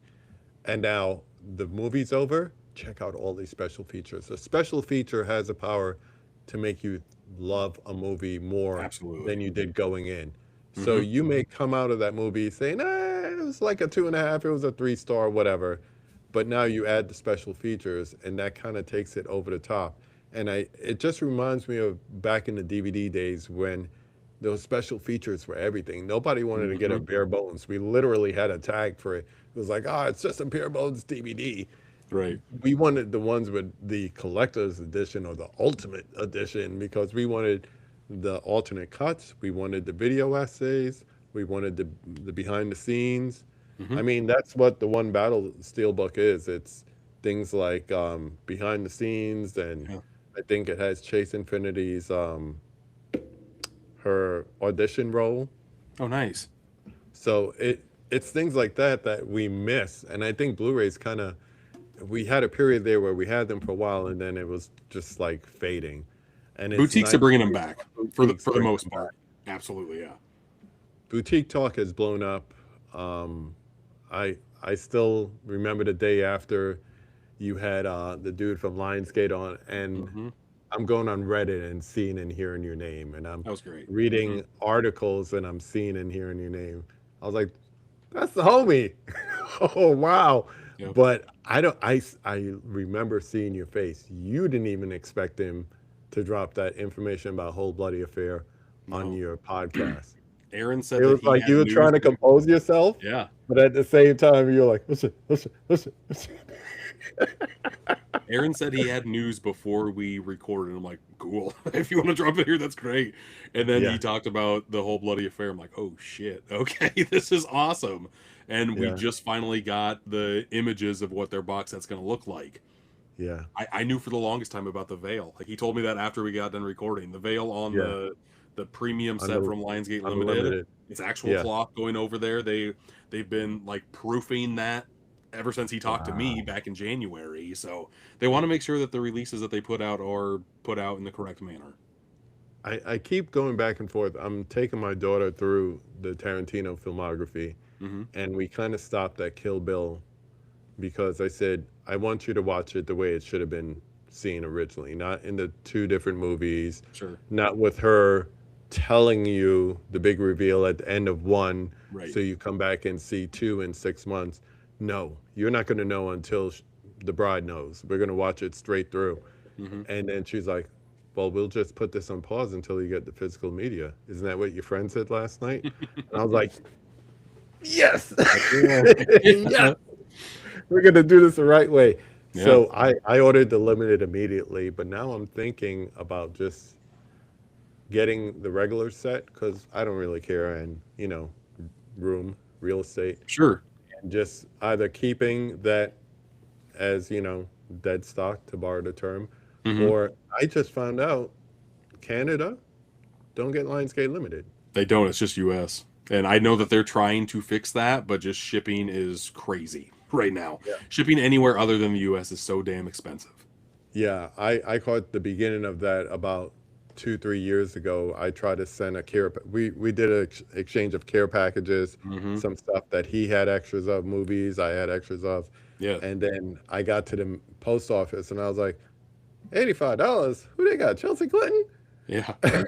And now the movie's over. Check out all these special features. A special feature has the power to make you love a movie more Absolutely. than you did going in. So Hmm. you may come out of that movie saying, it was like a 2.5, it was a 3 star, whatever. But now you add the special features, and that kind of takes it over the top. And it just reminds me of back in the DVD days when there was special features for everything. Nobody wanted to get a Hmm. bare bones. We literally had a tag for it. It was like, oh, it's just a bare bones DVD. Right. We wanted the ones with the collector's edition or the ultimate edition because we wanted the alternate cuts. We wanted the video essays. We wanted the behind the scenes. Hmm. I mean, that's what the one battle steelbook is. It's things like behind the scenes, and Yeah. I think it has Chase Infinity's her audition role. Oh, nice. So it's things like that that we miss, and I think Blu-rays kind of we had a period there where we had them for a while, and then it was just like fading, and it's Boutiques are nice bringing to them see back boutiques for the bring most them back. part. Absolutely, yeah. Boutique talk has blown up. Um, I still remember the day after you had the dude from Lionsgate on, and Hmm. I'm going on Reddit and seeing and hearing your name, and I'm That was great. Hmm. reading articles and I'm seeing and hearing your name. I was like, that's the homie. Oh wow. Yep. But I don't I remember seeing your face. You didn't even expect him to drop that information about whole bloody affair on No. your podcast. Aaron It said that was he like had you were news. trying to compose yourself, Yeah. but at the same time you're like, listen, listen, listen, listen. Aaron said he had news before we recorded. I'm like, cool. If you want to drop it here, that's great. And then he Yeah, talked about the whole bloody affair. I'm like, oh shit. Okay, this is awesome. And we yeah, just finally got the images of what their box set's going to look like. yeah, I knew for the longest time about the veil. Like he told me that after we got done recording. The veil on yeah. the premium set Unlimited. from Lionsgate Limited, Unlimited. it's actual Yeah. cloth going over there. They've been like proofing that ever since he talked to me Wow. back in January. So they want to make sure that the releases that they put out are put out in the correct manner. I keep going back and forth. I'm taking my daughter through the Tarantino filmography, Hmm. and we kind of stopped at Kill Bill because I said, I want you to watch it the way it should have been seen originally, not in the two different movies, Sure. not with her telling you the big reveal at the end of one, Right. so you come back and see two in 6 months. No, you're not going to know until the bride knows. We're going to watch it straight through. Hmm. And then she's like, well, we'll just put this on pause until you get the physical media. Isn't that what your friend said last night? And I was like, yes, Yeah. yes, we're going to do this the right way. Yeah. So I ordered the limited immediately, but now I'm thinking about just getting the regular set because I don't really care. And, room, real estate, Sure. and just either keeping that as, dead stock to borrow the term, Hmm. or I just found out Canada don't get Lionsgate Limited. They don't. It's just U.S. And I know that they're trying to fix that, but just shipping is crazy right now. Yeah. Shipping anywhere other than the U.S. is so damn expensive. Yeah, I caught the beginning of that about 2, 3 years ago. I tried to send a we did an exchange of care packages, Hmm. some stuff that he had extras of, movies I had extras of, Yeah. and then I got to the post office and I was like, $85? Who they got? Chelsea Clinton? Yeah. I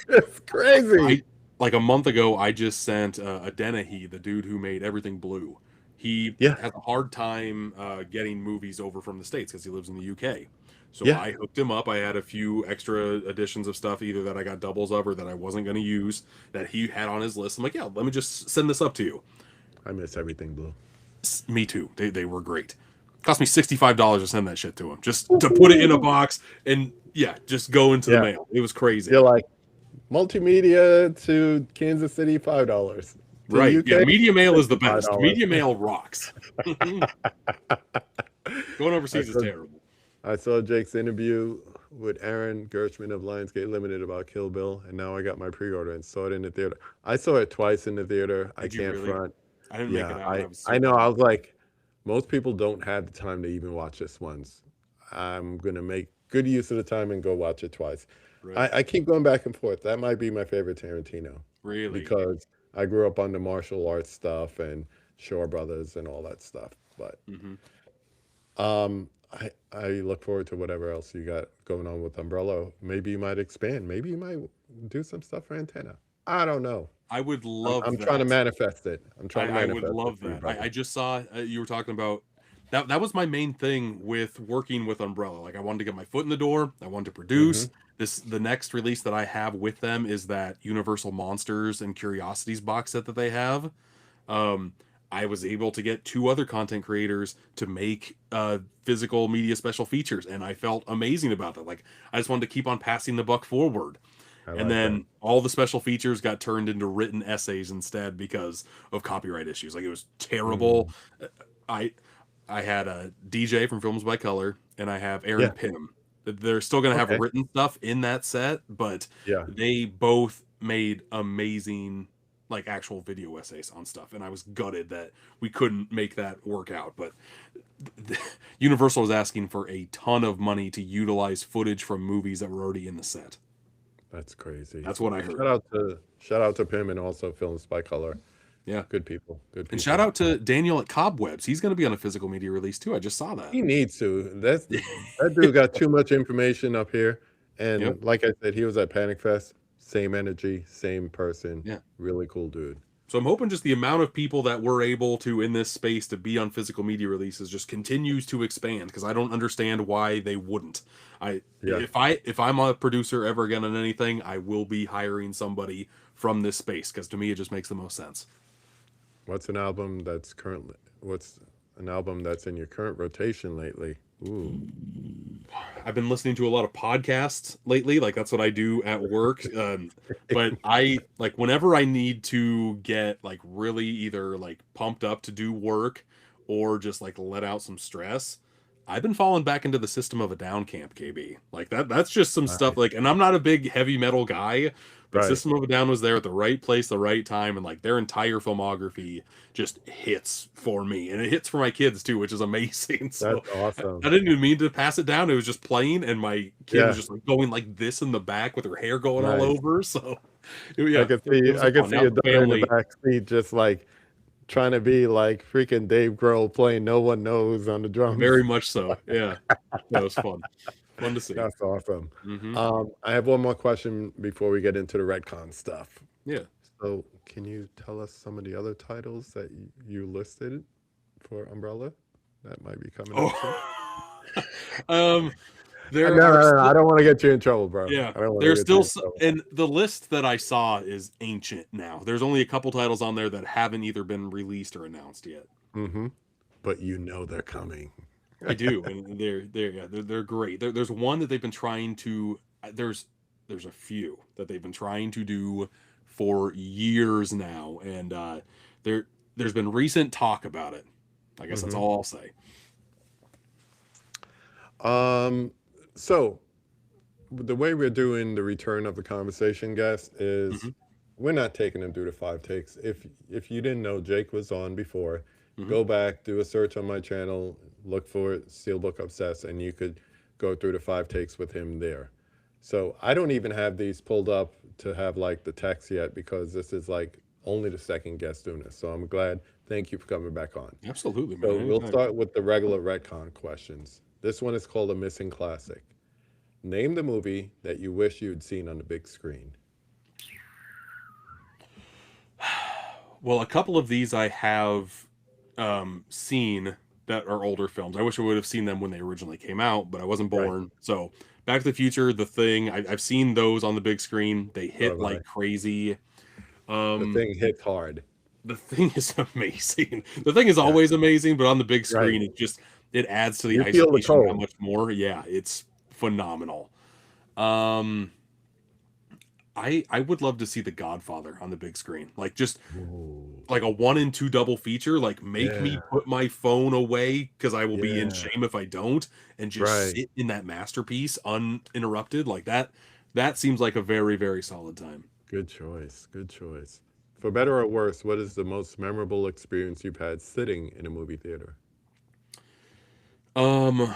It's crazy. I like a month ago, I just sent a Dennehy, the dude who made everything blue. He Yeah, has a hard time getting movies over from the States because he lives in the UK. So yeah. I hooked him up. I had a few extra editions of stuff, either that I got doubles of or that I wasn't going to use that he had on his list. I'm like, yeah, let me just send this up to you. I miss everything blue. Me too. They were great. Cost me $65 to send that shit to him, just to put it in a box and yeah, just go into the Yeah, mail. It was crazy. you're like multimedia to Kansas City, $5. To the Right. Yeah. UK, Media mail is the best. $55. Media mail rocks. Going I overseas is saw terrible. I saw Jake's interview with Aaron Gershman of Lionsgate Limited about Kill Bill, and now I got my pre-order and saw it in the theater. I saw it twice in the theater. I Did you can't really? front. I didn't make Yeah, it out. I I was I so know. I bummed. was like, most people don't have the time to even watch this once. I'm gonna make good use of the time and go watch it twice. Right. I keep going back and forth. That might be my favorite Tarantino Really. because I grew up on the martial arts stuff and Shaw Brothers and all that stuff. But Hmm. I look forward to whatever else you got going on with Umbrella. Maybe you might expand. Maybe you might do some stuff for Antenna. I don't know. I would I'm, love I'm trying to that. manifest it. I'm trying to I would manifest it love for you, that. brother. I just saw you were talking about that. That was my main thing with working with Umbrella. Like I wanted to get my foot in the door. I wanted to Hmm. produce. the next release that I have with them is that Universal Monsters and Curiosities box set that they have. Um, I was able to get two other content creators to make physical media special features, and I felt amazing about that. Like, I just wanted to keep on passing the buck forward. I And like that. then all the special features got turned into written essays instead because of copyright issues. Like, it was terrible. Mm. I I had a DJ from Films by Color, and I have Aaron Yeah. Pym. They're still going to have Okay. written stuff in that set, but Yeah. they both made amazing, like, actual video essays on stuff. And I was gutted that we couldn't make that work out. But Universal was asking for a ton of money to utilize footage from movies that were already in the set. That's crazy. That's what I heard. Shout out to Pim and also Films by Color. Yeah. Good people. Good And shout people. out to Daniel at Cobwebs. He's going to be on a physical media release too. I just saw that. He needs to. That dude got too much information up here. Yep. And like I said, he was at Panic Fest. Same energy, same person. Yeah. Really cool dude. So I'm hoping just the amount of people that we're able to in this space to be on physical media releases just continues to expand, because I don't understand why they wouldn't. Yeah. If I'm a producer ever again on anything, I will be hiring somebody from this space, because to me it just makes the most sense. What's an album that's in your current rotation lately? Ooh. I've been listening to a lot of podcasts lately. Like, that's what I do at work. But I, like, whenever I need to get, like, really either like pumped up to do work or just like let out some stress, I've been falling back into the System of a Down camp, KB. Like, that's just some stuff. Nice. Like, and I'm not a big heavy metal guy, but Right. System of a Down was there at the right place, the right time, and like their entire filmography just hits for me, and it hits for my kids too, which is amazing. So That's awesome. I didn't even mean to pass it down. It was just playing, and my kid Yeah. was just like going like this in the back with her hair going all Nice. over. So yeah, it was I could fun. see Now your the daughter in the family. back seat just like trying to be like freaking Dave Grohl playing No One Knows on the drums. Very much so. Yeah, that was fun. Fun to see. That's awesome. Hmm. I have one more question before we get into the retcon stuff. Yeah. So, can you tell us some of the other titles that you listed for Umbrella that might be coming up soon? Oh. um, there No, are no, no, still, I don't want to get you in trouble, bro. yeah, I don't want to there's get you still in trouble. and the list that I saw is ancient now. There's only a couple titles on there that haven't either been released or announced yet. Mm-hmm. But you know they're coming. I do, and they're great. There's one that they've been trying to. There's a few that they've been trying to do for years now, and there's been recent talk about it. I guess that's Mm-hmm. all I'll say. So the way we're doing the return of the conversation, guest, is Hmm. we're not taking them through the five takes. If you didn't know, Jake was on before. Hmm. Go back, do a search on my channel, look for Steelbook Obsessed, and you could go through the five takes with him there. So I don't even have these pulled up to have like the text yet because this is like only the second guest doing this. So I'm glad. Thank you for coming back on. Absolutely, man. So we'll Anytime. start with the regular retcon questions. This one is called a missing classic. Name the movie that you wish you'd seen on the big screen. Well, a couple of these I have seen that are older films. I wish I would have seen them when they originally came out, but I wasn't Right. born. So Back to the Future, The Thing, I've seen those on the big screen. They So hit have I. like crazy. The Um, thing hits hard. the Thing is amazing. The Thing is Yeah. always amazing, but on the big Right. screen, it adds to the You feel the isolation that cold. much more. Yeah, it's phenomenal. Um, I would love to see The Godfather on the big screen. Like, just Ooh. like a 1 and 2 double feature. Like, make me Yeah. put my phone away, because I will be in Yeah. shame if I don't, and just Right. sit in that masterpiece uninterrupted. Like that seems like a very, very solid time. Good choice. Good choice. For better or worse, what is the most memorable experience you've had sitting in a movie theater? Um,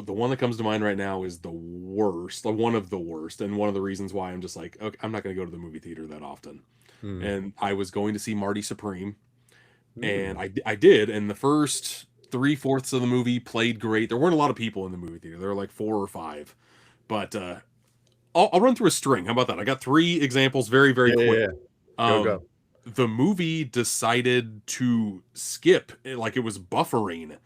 the one that comes to mind right now is the worst, like one of the worst, and one of the reasons why I'm just like, okay, I'm not going to go to the movie theater that often. Hmm. And I was going to see Marty Supreme, and Hmm. I did, and the first 3/4 of the movie played great. There weren't a lot of people in the movie theater. There were like 4 or 5, but I'll run through a string. How about that? I got 3 examples very, very Yeah, yeah, quick. yeah. Go, Um, go. the movie decided to skip, like it was buffering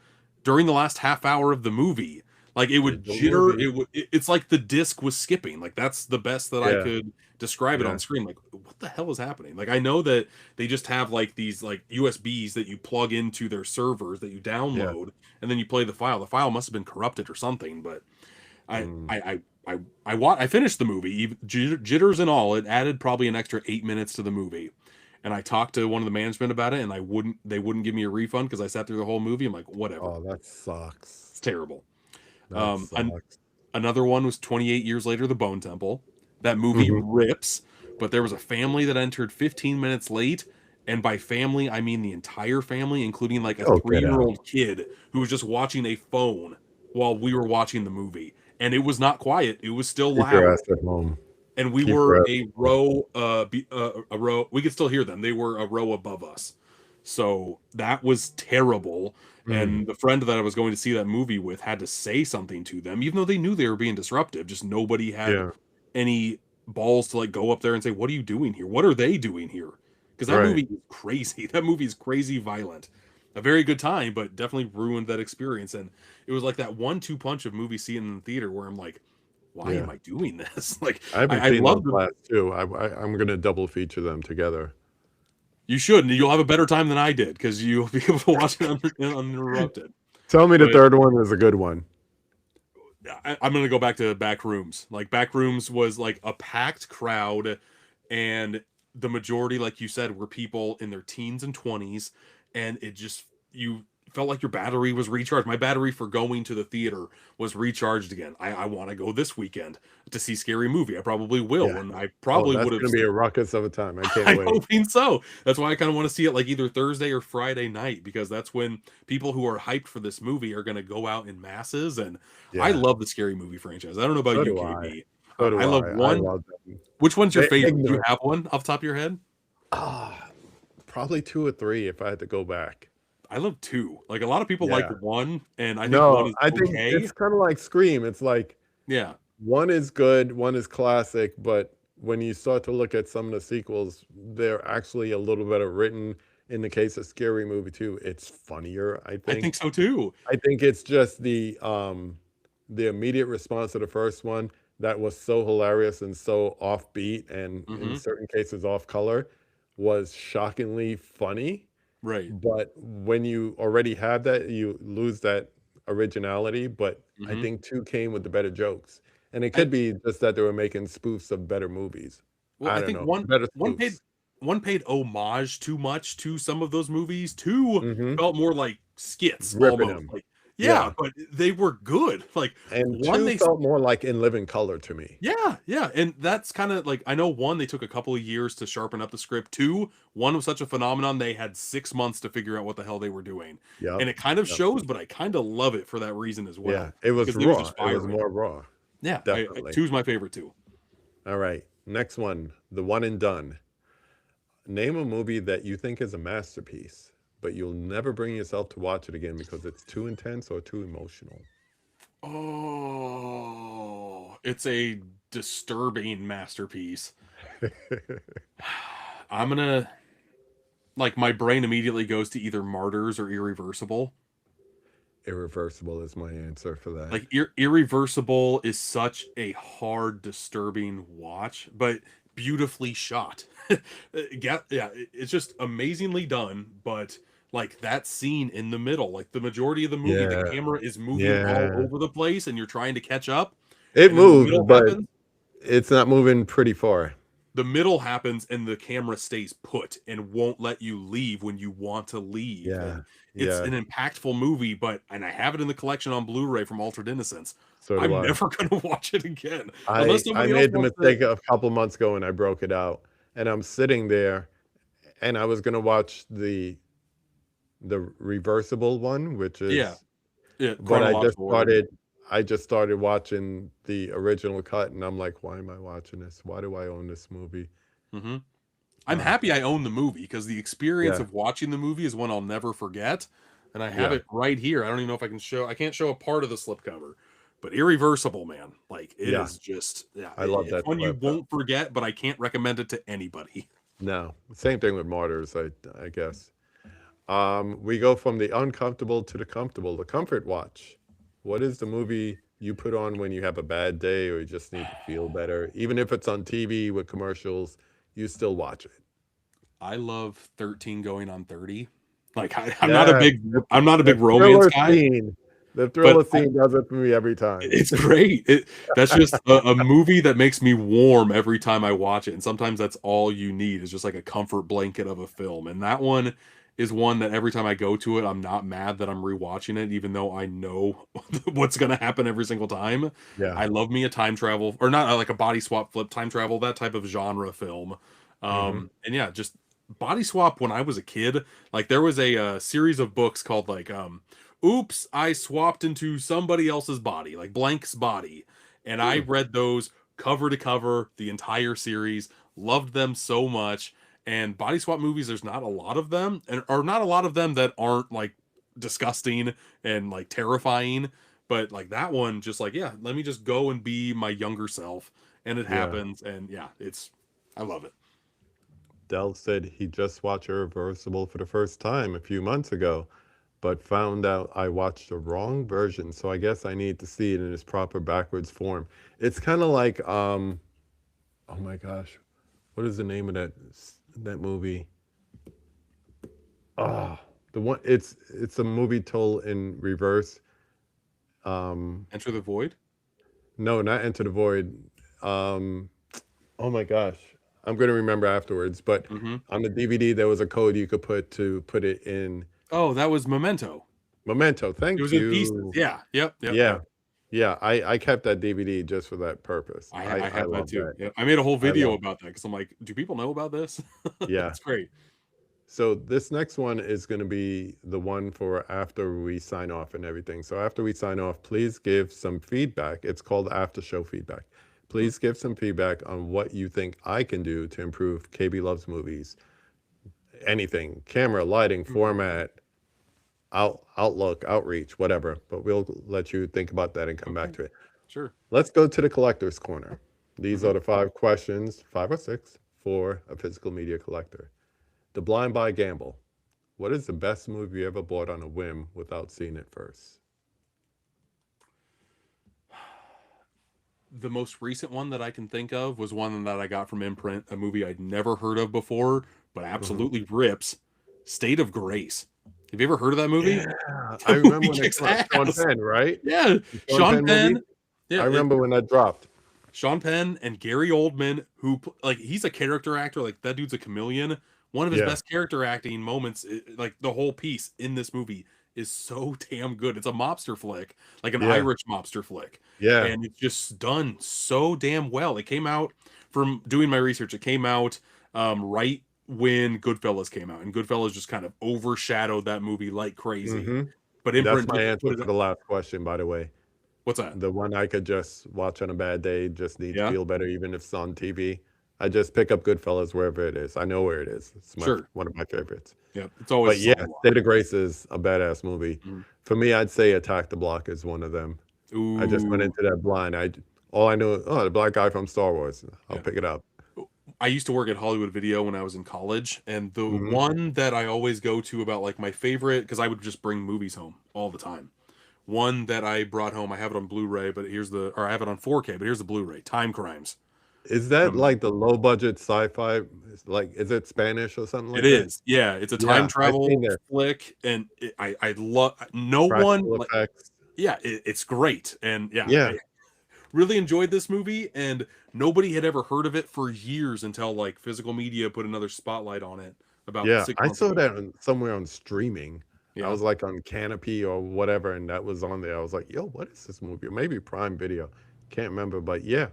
during the last half hour of the movie. Like it would Digital jitter. movie. It's like the disc was skipping. Like that's the best that I Yeah, could describe it yeah, on screen. Like what the hell is happening? Like I know that they just have like these like USBs that you plug into their servers that you yeah. download and then you play the file. The file must have been corrupted or something. But I Mm. I I I finished the movie, jitters and all. It added probably an extra 8 minutes to the movie. And I talked to one of the management about it, and they wouldn't give me a refund because I sat through the whole movie. I'm like, whatever, Oh, that sucks. it's terrible. That And sucks. another one was 28 Years Later, The Bone Temple. That movie Hmm. rips, but there was a family that entered 15 minutes late. And by family, I mean the entire family, including like a Oh, get 3 year out. old kid who was just watching a phone while we were watching the movie. And it was not quiet, it was still Keep your loud. ass at home. And we Keep were your ass a at home. row, a row, we could still hear them. They were a row above us. So that was terrible. Mm. And the friend that I was going to see that movie with had to say something to them, even though they knew they were being disruptive. Just nobody had Yeah, any balls to like go up there and say, "What are you doing here? What are they doing here?" Because that right. movie is crazy. That movie is crazy violent. A very good time, but definitely ruined that experience. And it was like that 1-2 punch of movie seeing in the theater where I'm like, why am Yeah. I doing this? Like I haven't I seen love those the last two. I'm gonna double feature them together. you should, and you'll have a better time than I did because you'll be able to watch it uninterrupted. Tell me the But third one is a good one. I'm gonna go back to Backrooms. Like Backrooms was like a packed crowd, and the majority, like you said, were people in their teens and 20s, and it just you felt like your battery was recharged. My battery for going to the theater was recharged again. I want to go this weekend to see Scary Movie. I probably will, Yeah. and I Oh, probably that's would have. gonna be a ruckus of a time. I can't I'm wait. hoping so. That's why I kind of want to see it like either Thursday or Friday night because that's when people who are hyped for this movie are going to go out in masses. And I Yeah. love the Scary Movie franchise. I don't know about So you, do I. KB. So I do love I one. love them. Which one's your favorite? Do you Ignorant. have one off the top of your head? Ah, probably two or three if I had to go back. I love two. Like a lot of people like Yeah. one, and I think one No, is I think okay. it's kind of like Scream. It's like Yeah, one is good, one is classic, but when you start to look at some of the sequels, they're actually a little better written. In the case of Scary Movie 2, it's funnier, I I think think. so too. I think it's just the immediate response to the first one that was so hilarious and so offbeat and in Hmm. certain cases off color was shockingly funny. Right. But when you already have that, you lose that originality. But I Hmm. think two came with the better jokes. And it I could be just that they were making spoofs of better movies. Well, I I don't think know. Better one paid spoofs. one paid homage too much to some of those movies. Two Hmm. felt more like skits Ripping almost. them. Like yeah, Yeah. but they were good. Like And one two they felt more like In Living Color to me. yeah, yeah, and that's kind of like I know one they took a couple of years to sharpen up the script. Two, one was such a phenomenon they had 6 months to figure out what the hell they were doing. Yep. And it kind of Yep. shows, but I kind of love it for that reason as Yeah. well It was because it was raw. just It was firing. more raw. Yeah, Definitely. two's my favorite too. All right. Next one. The One and Done. Name a movie that you think is a masterpiece, but you'll never bring yourself to watch it again because it's too intense or too emotional. Oh, it's a disturbing masterpiece. I'm gonna like my brain immediately goes to either Martyrs or Irreversible. Irreversible is my answer for that. Like Irreversible is such a hard, disturbing watch, but beautifully shot. Yeah, it's just amazingly done. But like that scene in the middle, like the majority of the movie, the Yeah. camera is moving all Yeah. over the place, and you're trying to catch up, It and then the moves, middle but happens. it's not moving pretty far. The middle happens and the camera stays put and won't let you leave when you want to leave. Yeah. And it's Yeah. an impactful movie, but and I have it in the collection on Blu-ray from Altered Innocence. So do I'm I. never gonna watch it again I unless I somebody else made the wants to. mistake a couple months ago and I broke it out. And I'm sitting there and I was gonna watch the reversible one, which Yeah, is yeah, but chronological order. I just started watching the original cut and I'm like, why am I watching this? Why do I own this movie? Hmm. I'm Uh, happy I own the movie because the experience yeah, of watching the movie is one I'll never forget. And I have yeah, it right here. I don't even know if I can show. I can't show a part of the slipcover, but Irreversible, man, like it yeah. is just yeah, I love it's that one you clip. won't forget. But I can't recommend it to anybody. No, same thing with Martyrs, I guess. We go from the uncomfortable to the comfortable, the comfort watch. What is the movie you put on when you have a bad day or you just need to feel better? Even if it's on TV with commercials, you still watch it. I love 13 going on 30. Like I'm not a Yes, big I'm not a the big romance thriller guy, scene. The but thriller scene does it for me every time. it's great. That's just a movie that makes me warm every time I watch it. And sometimes that's all you need is just like a comfort blanket of a film. And that one is one that every time I go to it, I'm not mad that I'm rewatching it, even though I know what's going to happen every single time. Yeah. I love me a time travel, or not like a body swap flip time travel, that type of genre film. Hmm. And yeah, just body swap when I was a kid. Like there was a series of books called like oops, I swapped into somebody else's body, like Blank's body. And I Hmm. read those cover to cover, the entire series, loved them so much. And body swap movies, there's not a lot of them, and or not a lot of them that aren't like disgusting and like terrifying. But like that one, just like, yeah, let me just go and be my younger self. And it Yeah. happens. And yeah, I love it. Dell said he just watched Irreversible for the first time a few months ago, but found out I watched the wrong version, so I guess I need to see it in its proper backwards form. It's kind of like oh my gosh, what is the name of that movie? Ah, the one it's a movie told in reverse. Um, Enter the Void. no, not Enter the Void. Um, oh my gosh, I'm gonna remember afterwards. But Hmm. on the DVD, there was a code you could put to put it in Oh, that was Memento. Memento. It Thank was in pieces. you. Yeah. Yep. Yep. Yeah, Yep. yeah. I kept that DVD just for that purpose. I I have that love too. that. Yeah, I made a whole I video love. about that because I'm like, do people know about this? Yeah. It's great. So this next one is going to be the one for after we sign off and everything. So after we sign off, please give some feedback. It's called after show feedback. Mhm, Please give some feedback on what you think I can do to improve KB Loves Movies. Anything, camera, lighting, mhm, format, outlook, outreach, whatever. But we'll let you think about that and come back okay, to it. sure. Let's go to the collector's corner. These Mhm. are the 5 questions, 5 or 6, for a physical media collector. The blind buy gamble. What is the best movie you ever bought on a whim without seeing it first? The most recent one that I can think of was one that I got from Imprint, a movie I'd never heard of before, but Hmm. absolutely rips. State of Grace. Have you ever heard of that movie? Yeah, I That remember movie when it kicks came out. Sean ass. Penn, right? Yeah, The Sean Sean Penn movie. Penn. Yeah, I remember when that dropped. Sean Penn and Gary Oldman, who like he's a character actor, like that dude's a chameleon. One of his Yeah, best character acting moments, like the whole piece in this movie, is so damn good. It's a mobster flick, like an yeah, Irish mobster flick, yeah. and it's just done so damn well. It came out from doing my research. It came out right when Goodfellas came out, and Goodfellas just kind of overshadowed that movie like crazy. Hmm. But That's Imprint my just answer put for it. the last question, by the way. What's that? The one I could just watch on a bad day, just need to Yeah, feel better, even if it's on TV. I just pick up Goodfellas wherever it is. I know where it is. It's sure. one of my favorites. Yeah, it's always But a yeah, solid one. State of Grace is a badass movie. Mhm. For me, I'd say Attack the Block is one of them. I just went Ooh, into that blind. All I knew, oh, the black guy from Star Wars. I'll yeah. pick it up. I used to work at Hollywood Video when I was in college, and the Hmm. one that I always go to about like my favorite, because I would just bring movies home all the time. One that I brought home, I have it on Blu-ray, but or I have it on 4K, but here's the Blu-ray. Time Crimes. Is that Um, like the low budget sci-fi? Like, is it Spanish or something it like that? is, yeah. It's a time Yeah, I seen travel that. flick, and I love. No one Practical like, effects. yeah, it's great, and yeah, Yeah, I really enjoyed this movie, and nobody had ever heard of it for years until like Physical Media put another spotlight on it about yeah. 6 I months saw ago. that somewhere on streaming. I Yeah. was like on Canopy or whatever, and that was on there. I was like, yo, what is this movie? Or maybe Prime Video. Can't remember, but yeah,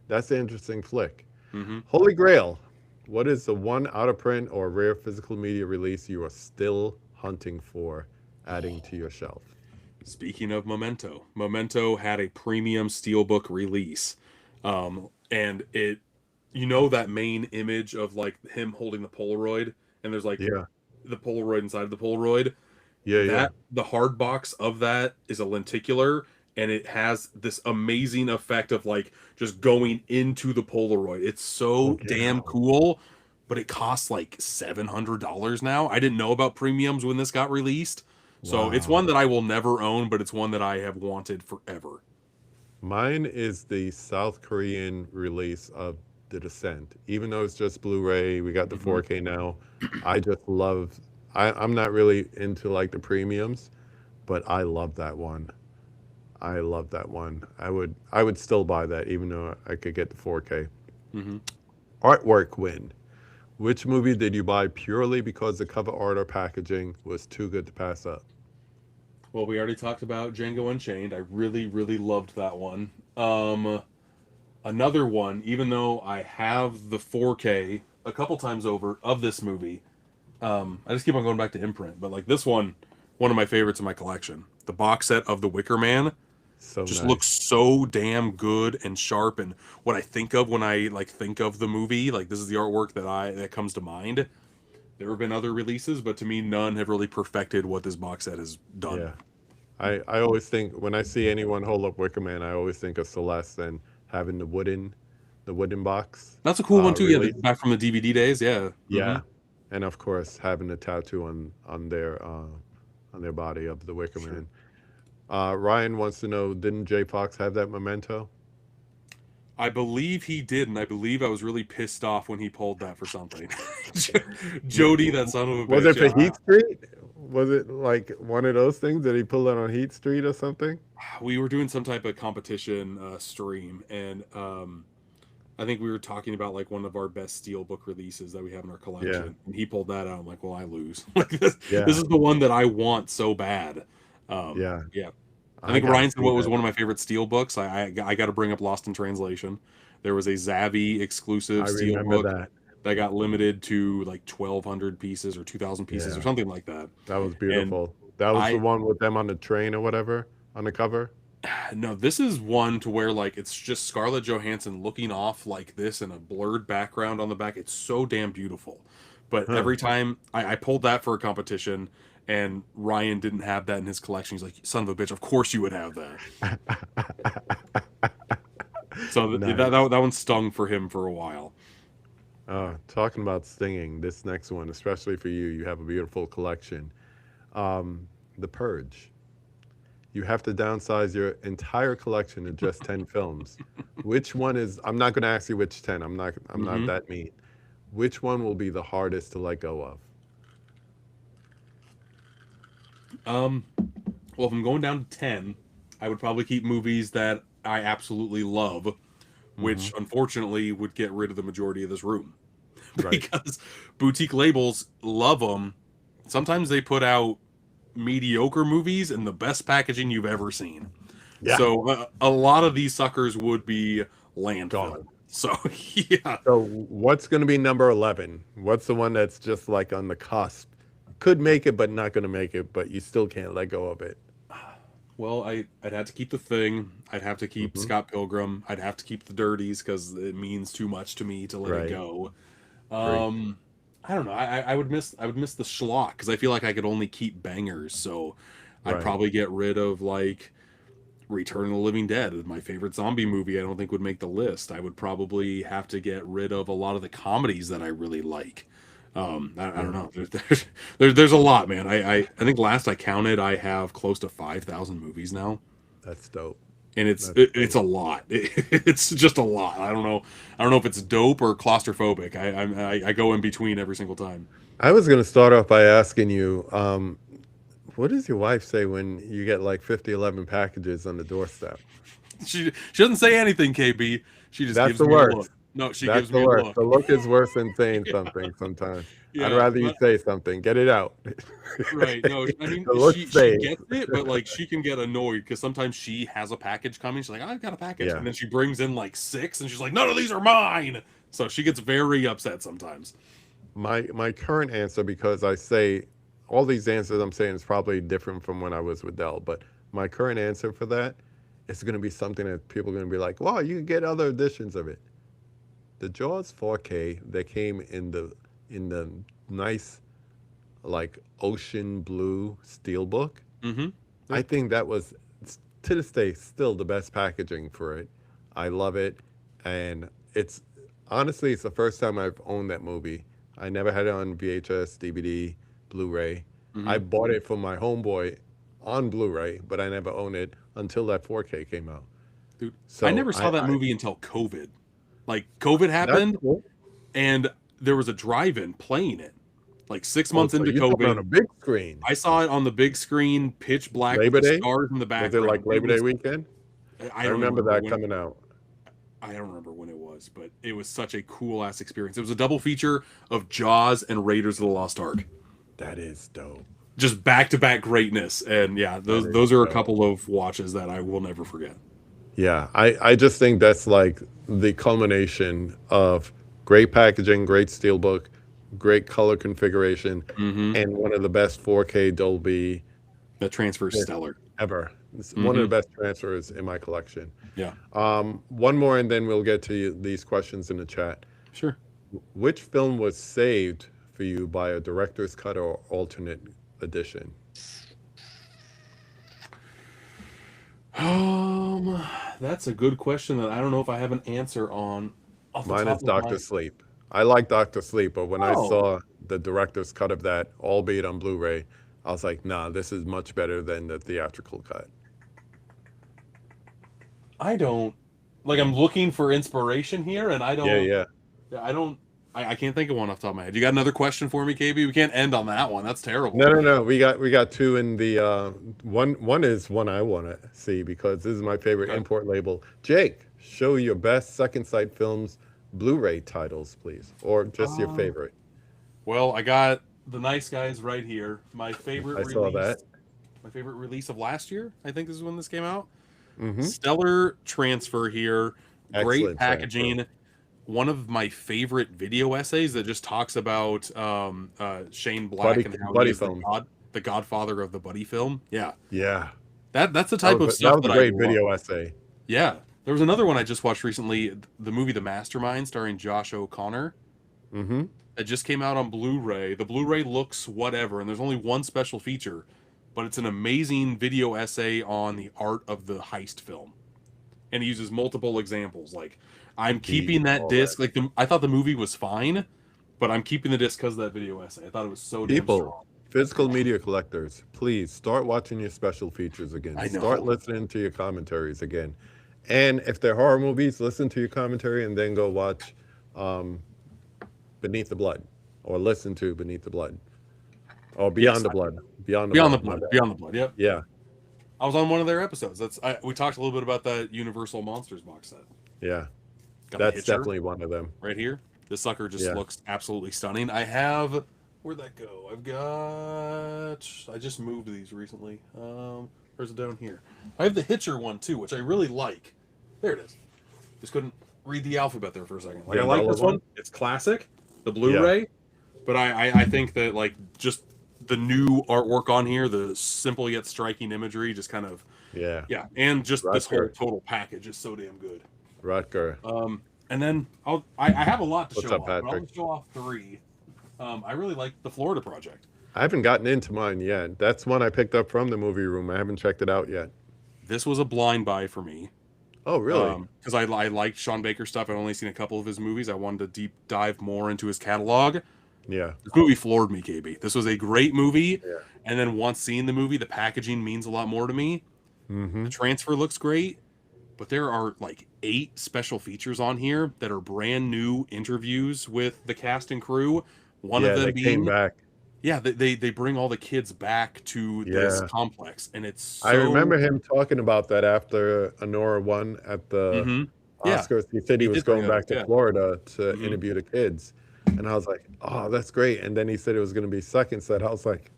that's an interesting flick. Hmm. Holy Grail. What is the one out of print or rare physical media release you are still hunting for adding to your shelf? Speaking of Memento, Memento had a premium steelbook release. And you know that main image of like him holding the Polaroid, and there's like Yeah, the Polaroid inside of the Polaroid. yeah, yeah. That the hard box of that is a lenticular, and it has this amazing effect of like just going into the Polaroid. It's Oh, so get damn out. cool, but it costs like $700 now. I didn't know about premiums when this got released, So it's Wow. one that I will never own, but it's one that I have wanted forever. Mine is the South Korean release of The Descent. Even though it's just Blu-ray, we got the Hmm. 4K now. I just love. I'm not really into like the premiums, but I love that one. I love that one. I would still buy that even though I could get the 4K. Hmm. Artwork win. Which movie did you buy purely because the cover art or packaging was too good to pass up? Well, we already talked about Django Unchained. I really, really loved that one. Another one, even though I have the 4K a couple times over of this movie, I just keep on going back to imprint. But like this one of my favorites in my collection. The box set of The Wicker Man So just looks nice. so damn good and sharp. And what I think of when I like think of the movie, like this is the artwork that comes to mind. There have been other releases, but to me, none have really perfected what this box set has done. Yeah. I always think when I see anyone hold up Wicker Man, I always think of Celeste and having the wooden box That's a cool one too. Yeah, release. back from the DVD days. Yeah. Hmm. Yeah, and of course having the tattoo on their body of the Wicker Sure. Man. Ryan wants to know, didn't J Fox have that memento? I believe he did, and I believe I was really pissed off when he pulled that for something. W- Jody, that w- son of a Was it bitch. for Yeah, Heat Street? Was it like one of those things? Did he pull it on Heat Street or something? we were doing some type of competition stream, and I think we were talking about like one of our best steelbook releases that we have in our Yeah, collection, and he pulled that out. I'm like, well, I lose. Like this yeah, is the one that I want so bad. yeah. Yeah, I I think gotta Ryan said see what was that. one of my favorite steel books. I got to bring up Lost in Translation. There was a Zavvi exclusive I steel remember book that. that got limited to like 1,200 pieces or 2,000 pieces or Yeah, something like that. that was And beautiful. That was the I one with them on the train or whatever on the cover. no, this is one to where like it's just Scarlett Johansson looking off like this in a blurred background on the back. It's so damn beautiful. But Huh. every time I pulled that for a competition and Ryan didn't have that in his collection, he's like, son of a bitch, of course you would have that. So Nice. that one stung for him for a while. Talking about stinging, this next one, especially for you, you have a beautiful collection. The Purge. You have to downsize your entire collection to just 10 films. Which one is, I'm not going to ask you which 10. I'm not Hmm. that mean. Which one will be the hardest to let go of? Um, well, if I'm going down to 10, I would probably keep movies that I absolutely love, Hmm. which unfortunately would get rid of the majority of this room Right. because boutique labels love them. Sometimes they put out mediocre movies in the best packaging you've ever seen. Yeah. So a lot of these suckers would be landfill. Gone. So yeah. So what's going to be number 11? What's the one that's just like on the cusp? Could make it, but not going to make it, but you still can't let go of it. Well, I'd have to keep the thing. I'd have to keep Hmm. Scott Pilgrim. I'd have to keep the Dirties because it means too much to me to let it Right. go. Agree. Um, I don't know. I would miss the schlock because I feel like I could only keep bangers. So I'd Right. probably get rid of like Return of the Living Dead, my favorite zombie movie. I don't think would make the list. I would probably have to get rid of a lot of the comedies that I really like. I don't Yeah. know. There's a lot, man. I think last I counted, I have close to 5,000 movies now, That's dope. and it's That's it's dope. a lot. It's just a lot. I don't know. I don't know if it's dope or claustrophobic. I go in between every single time. I was going to start off by asking you, what does your wife say when you get like 50, 11 packages on the doorstep? She doesn't say anything, KB. She just That's gives the me a look. worst. No, she That's gives the me a worst. look. The look is worse than saying Yeah, something sometimes. I'd yeah. rather you say something. Get it out. Right. No, I The mean look she stays. gets it, but like she can get annoyed because sometimes she has a package coming. She's like, I've got a package, Yeah. and then she brings in like six, and she's like, none of these are mine. So she gets very upset sometimes. My current answer, because I say all these answers I'm saying is probably different from when I was with Dell, but my current answer for that is going to be something that people are going to be like, "Wow, you can get other editions of it." The Jaws 4K that came in the nice like ocean blue steelbook. Mm-hmm. I Yep. think that was to this day still the best packaging for it. I love it, and it's it's the first time I've owned that movie. I never had it on VHS, DVD, Blu-ray, I Hmm. bought it from my homeboy on Blu-ray, but I never owned it until that 4K came out. Dude, I So never saw that I movie until COVID. Like COVID that's happened, cool. and there was a drive-in playing it. Like six Oh, months so into you saw it on COVID, a big screen. I saw it on the big screen, pitch black with Labor the Day? stars in the Was it like background. It Labor Day was. weekend? I I don't even remember remember that when. coming out. I don't remember when it was, but it was such a cool ass experience. It was a double feature of Jaws and Raiders of the Lost Ark, That is dope. just back to back greatness. And yeah, That those is those are a dope. couple of watches that I will never forget. Yeah, I just think that's like the culmination of great packaging, great steelbook, great color configuration, Hmm. and one of the best 4K Dolby That transfer is discs stellar. ever. It's one of the Hmm. best transfers in my collection. Yeah, One more, and then we'll get to these questions in the chat. sure. Which film was saved for you by a director's cut or alternate edition? Um, that's a good question that I don't know if I have an answer on off the Mine is top of Doctor my. Sleep. I like Doctor Sleep, but when I Oh, saw the director's cut of that, albeit on Blu-ray, I was like, nah, this is much better than the theatrical cut. I don't like. I'm looking for inspiration here, and I Yeah, don't. yeah. I don't. I can't think of one off the top of my head. You got another question for me, KB? We can't end on that one. That's No, terrible. no, no. We got two in the one is one I want to see because this is my favorite Okay. import label. Jake, show your best Second Sight Films Blu-ray titles, please, or just your Um, favorite. well, I got the nice guys right here. I saw that. My favorite release of last year. I think this is when this came out. Mm-hmm. Stellar transfer here. Great Excellent transfer. packaging. One of my favorite video essays that just talks about Shane Black and how he Buddy is film. the godfather of the buddy film. Yeah, Yeah, that's the that type was of that stuff was a that I great love. video essay. Yeah, there was another one I just watched recently, the movie The Mastermind, starring Josh O'Connor. Mm-hmm. It just came out on Blu-ray. The Blu-ray looks whatever, and there's only one special feature, but it's an amazing video essay on the art of the heist film, and he uses multiple examples. Like, The I'm beat, keeping that all that. disc. I thought the movie was fine, but I'm keeping the disc because of that video essay. I thought it was so damn People, strong. physical media collectors, please start watching your special features again. I Start know. listening to your commentaries again. And if they're horror movies, listen to your commentary and then go watch um, Beneath the Blood or listen to Beneath the Blood or Yes, Beyond the Blood. Beyond the Beyond the Blood, my Blood. bad. Beyond the Blood. Yep. Yeah, I was on one of their episodes. We talked a little bit about that Universal Monsters box set. yeah. Got the That's Hitcher definitely one of them. right here. This sucker just Yeah. looks absolutely stunning. I have where'd that go? I just moved these recently. Where's it down here? I have the Hitcher one too, which I really like. There it is. Just couldn't read the alphabet there for a second. Like, The I like yellow this one. one? It's classic, the Yeah. Blu-ray, but I think that like just the new artwork on here, the simple yet striking imagery, just kind of Yeah. yeah, and just this whole Rutger. total package is so damn good. Rutger. And then I have a lot to What's show up, off, but I'll Patrick? just show off three. I really like the Florida Project. I haven't gotten into mine yet. That's one I picked up from the movie room. I haven't checked it out yet. This was a blind buy for me. Oh, really? Because I liked Sean Baker stuff. I've only seen a couple of his movies. I wanted to deep dive more into his catalog. Yeah. This movie floored me, KB. This was a great movie. Yeah. And then once seeing the movie, the packaging means a lot more to me. Mm-hmm. The transfer looks great, but there are like 8 special features on here that are brand new interviews with the cast and crew. One of Yeah, them they came being, back. yeah, they bring all the kids back to this Yeah. complex, and it's I remember so. him talking about that after Honora won at the Hmm. Yeah, Oscars. He said he he was did bring going that up. back to Yeah. Florida to Hmm. interview the kids. And I was like, oh, that's great. And then he said it was going to be second set. I was like,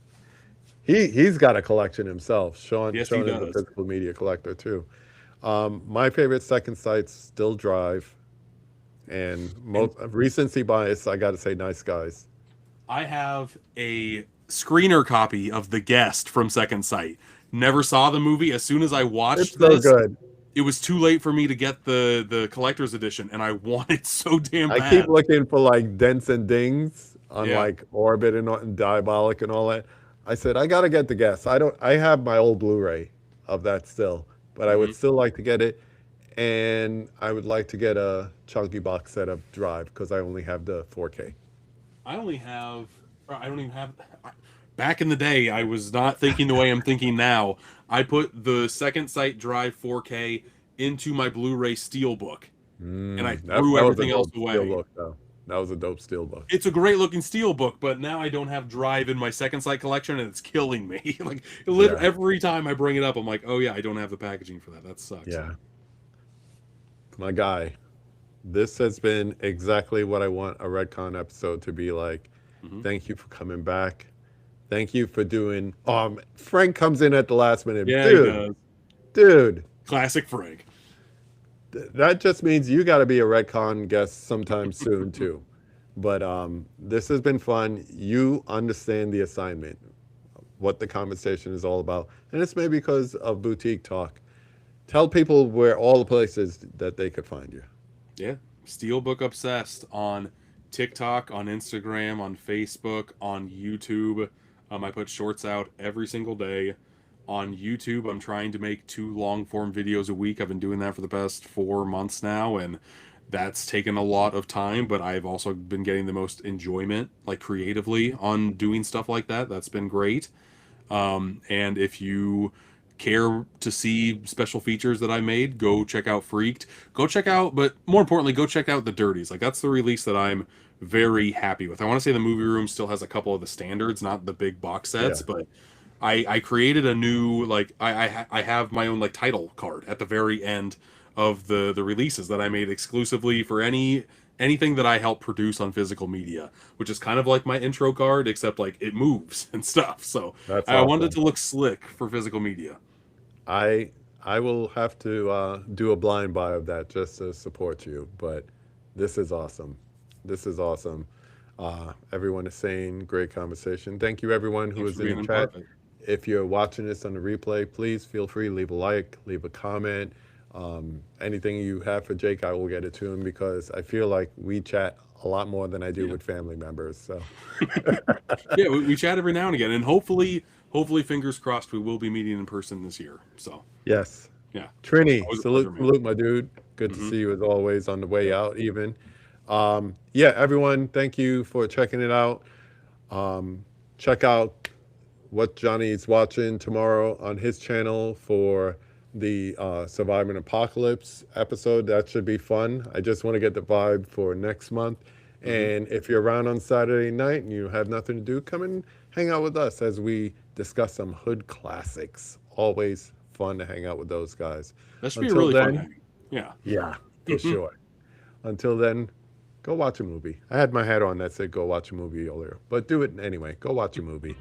he's got a collection himself. Yes, he Sean is a does. physical media collector too. My favorite second site's still Drive. And And most recency bias, I got to say, Nice Guys. I have a screener copy of The Guest from Second Sight. Never saw the movie. As soon as I It's watched so this, good. it was too late for me to get the collector's edition, and I want it so damn I keep bad. looking for like dents and dings on Yeah. like Orbit and Diabolic and all that. I said I gotta get the guess. I have my old Blu-ray of that still, but I would Hmm. still like to get it, and I would like to get a chunky box set of Drive because I only have the 4K. I only have. Or I don't even have. back in the day, I was not thinking the way I'm thinking now. I put the Second Sight Drive 4K into my Blu-ray Steelbook, and I That threw was a everything else dope away. steelbook, though. That was a dope steelbook. It's a great looking Steelbook, but now I don't have Drive in my Second Sight collection, and it's killing me. Like Yeah, every time I bring it up, I'm like, oh yeah, I don't have the packaging for that. That sucks. yeah. My guy, this has been exactly what I want a Redcon episode to be like. Hmm. Thank you for coming back. Thank you for doing. Frank comes in at the last minute, Yeah, he dude. does. Dude, Classic Frank. that just means you got to be a Redcon guest sometime soon too. But this has been fun. You understand the assignment, what the conversation is all about, and it's maybe because of boutique talk. Tell people where all the places that they could find you. Yeah, Steelbook Obsessed on TikTok, on Instagram, on Facebook, on YouTube. I put shorts out every single day. On YouTube, I'm trying to make 2 long-form videos a week. I've been doing that for the past 4 months now, and that's taken a lot of time, but I've also been getting the most enjoyment, like creatively, on doing stuff like that. That's been great. And if you care to see special features that I made, go check out Freaked. Go check out, but more importantly, go check out The Dirties. Like that's the release that I'm very happy with. I want to say the movie room still has a couple of the standards, not the big box Yeah. sets, but I created a new like I have my own like title card at the very end of the releases that I made exclusively for anything that I help produce on physical media, which is kind of like my intro card, except like it moves and stuff. So That's I wanted it awesome. to look slick for physical media. I I will have to do a blind buy of that just to support you. But this is awesome. This is awesome. Everyone is saying great conversation. Thank you, everyone who Thanks is for in being the in part chat. of it. If you're watching this on the replay, please feel free to leave a like, leave a comment. Anything you have for Jake, I will get it to him because I feel like we chat a lot more than I do Yeah. with family members. So, Yeah, we chat every now and again, and hopefully, fingers crossed, we will be meeting in person this year. So, yes. yeah, Trini, always a pleasure, salute, man. salute, my dude. Good to Hmm. see you as always on the way Yep. out, even. Yeah, everyone, thank you for checking it out. Check out what Johnny's watching tomorrow on his channel for the Surviving Apocalypse episode. That should be fun. I just want to get the vibe for next month. Hmm. And if you're around on Saturday night and you have nothing to do, come and hang out with us as we discuss some hood classics. Always fun to hang out with those guys. That should be a Until really fun then, hang. Yeah. yeah, for sure. Until then, go watch a movie. I had my hat on that said go watch a movie earlier, but do it anyway. Go watch a movie.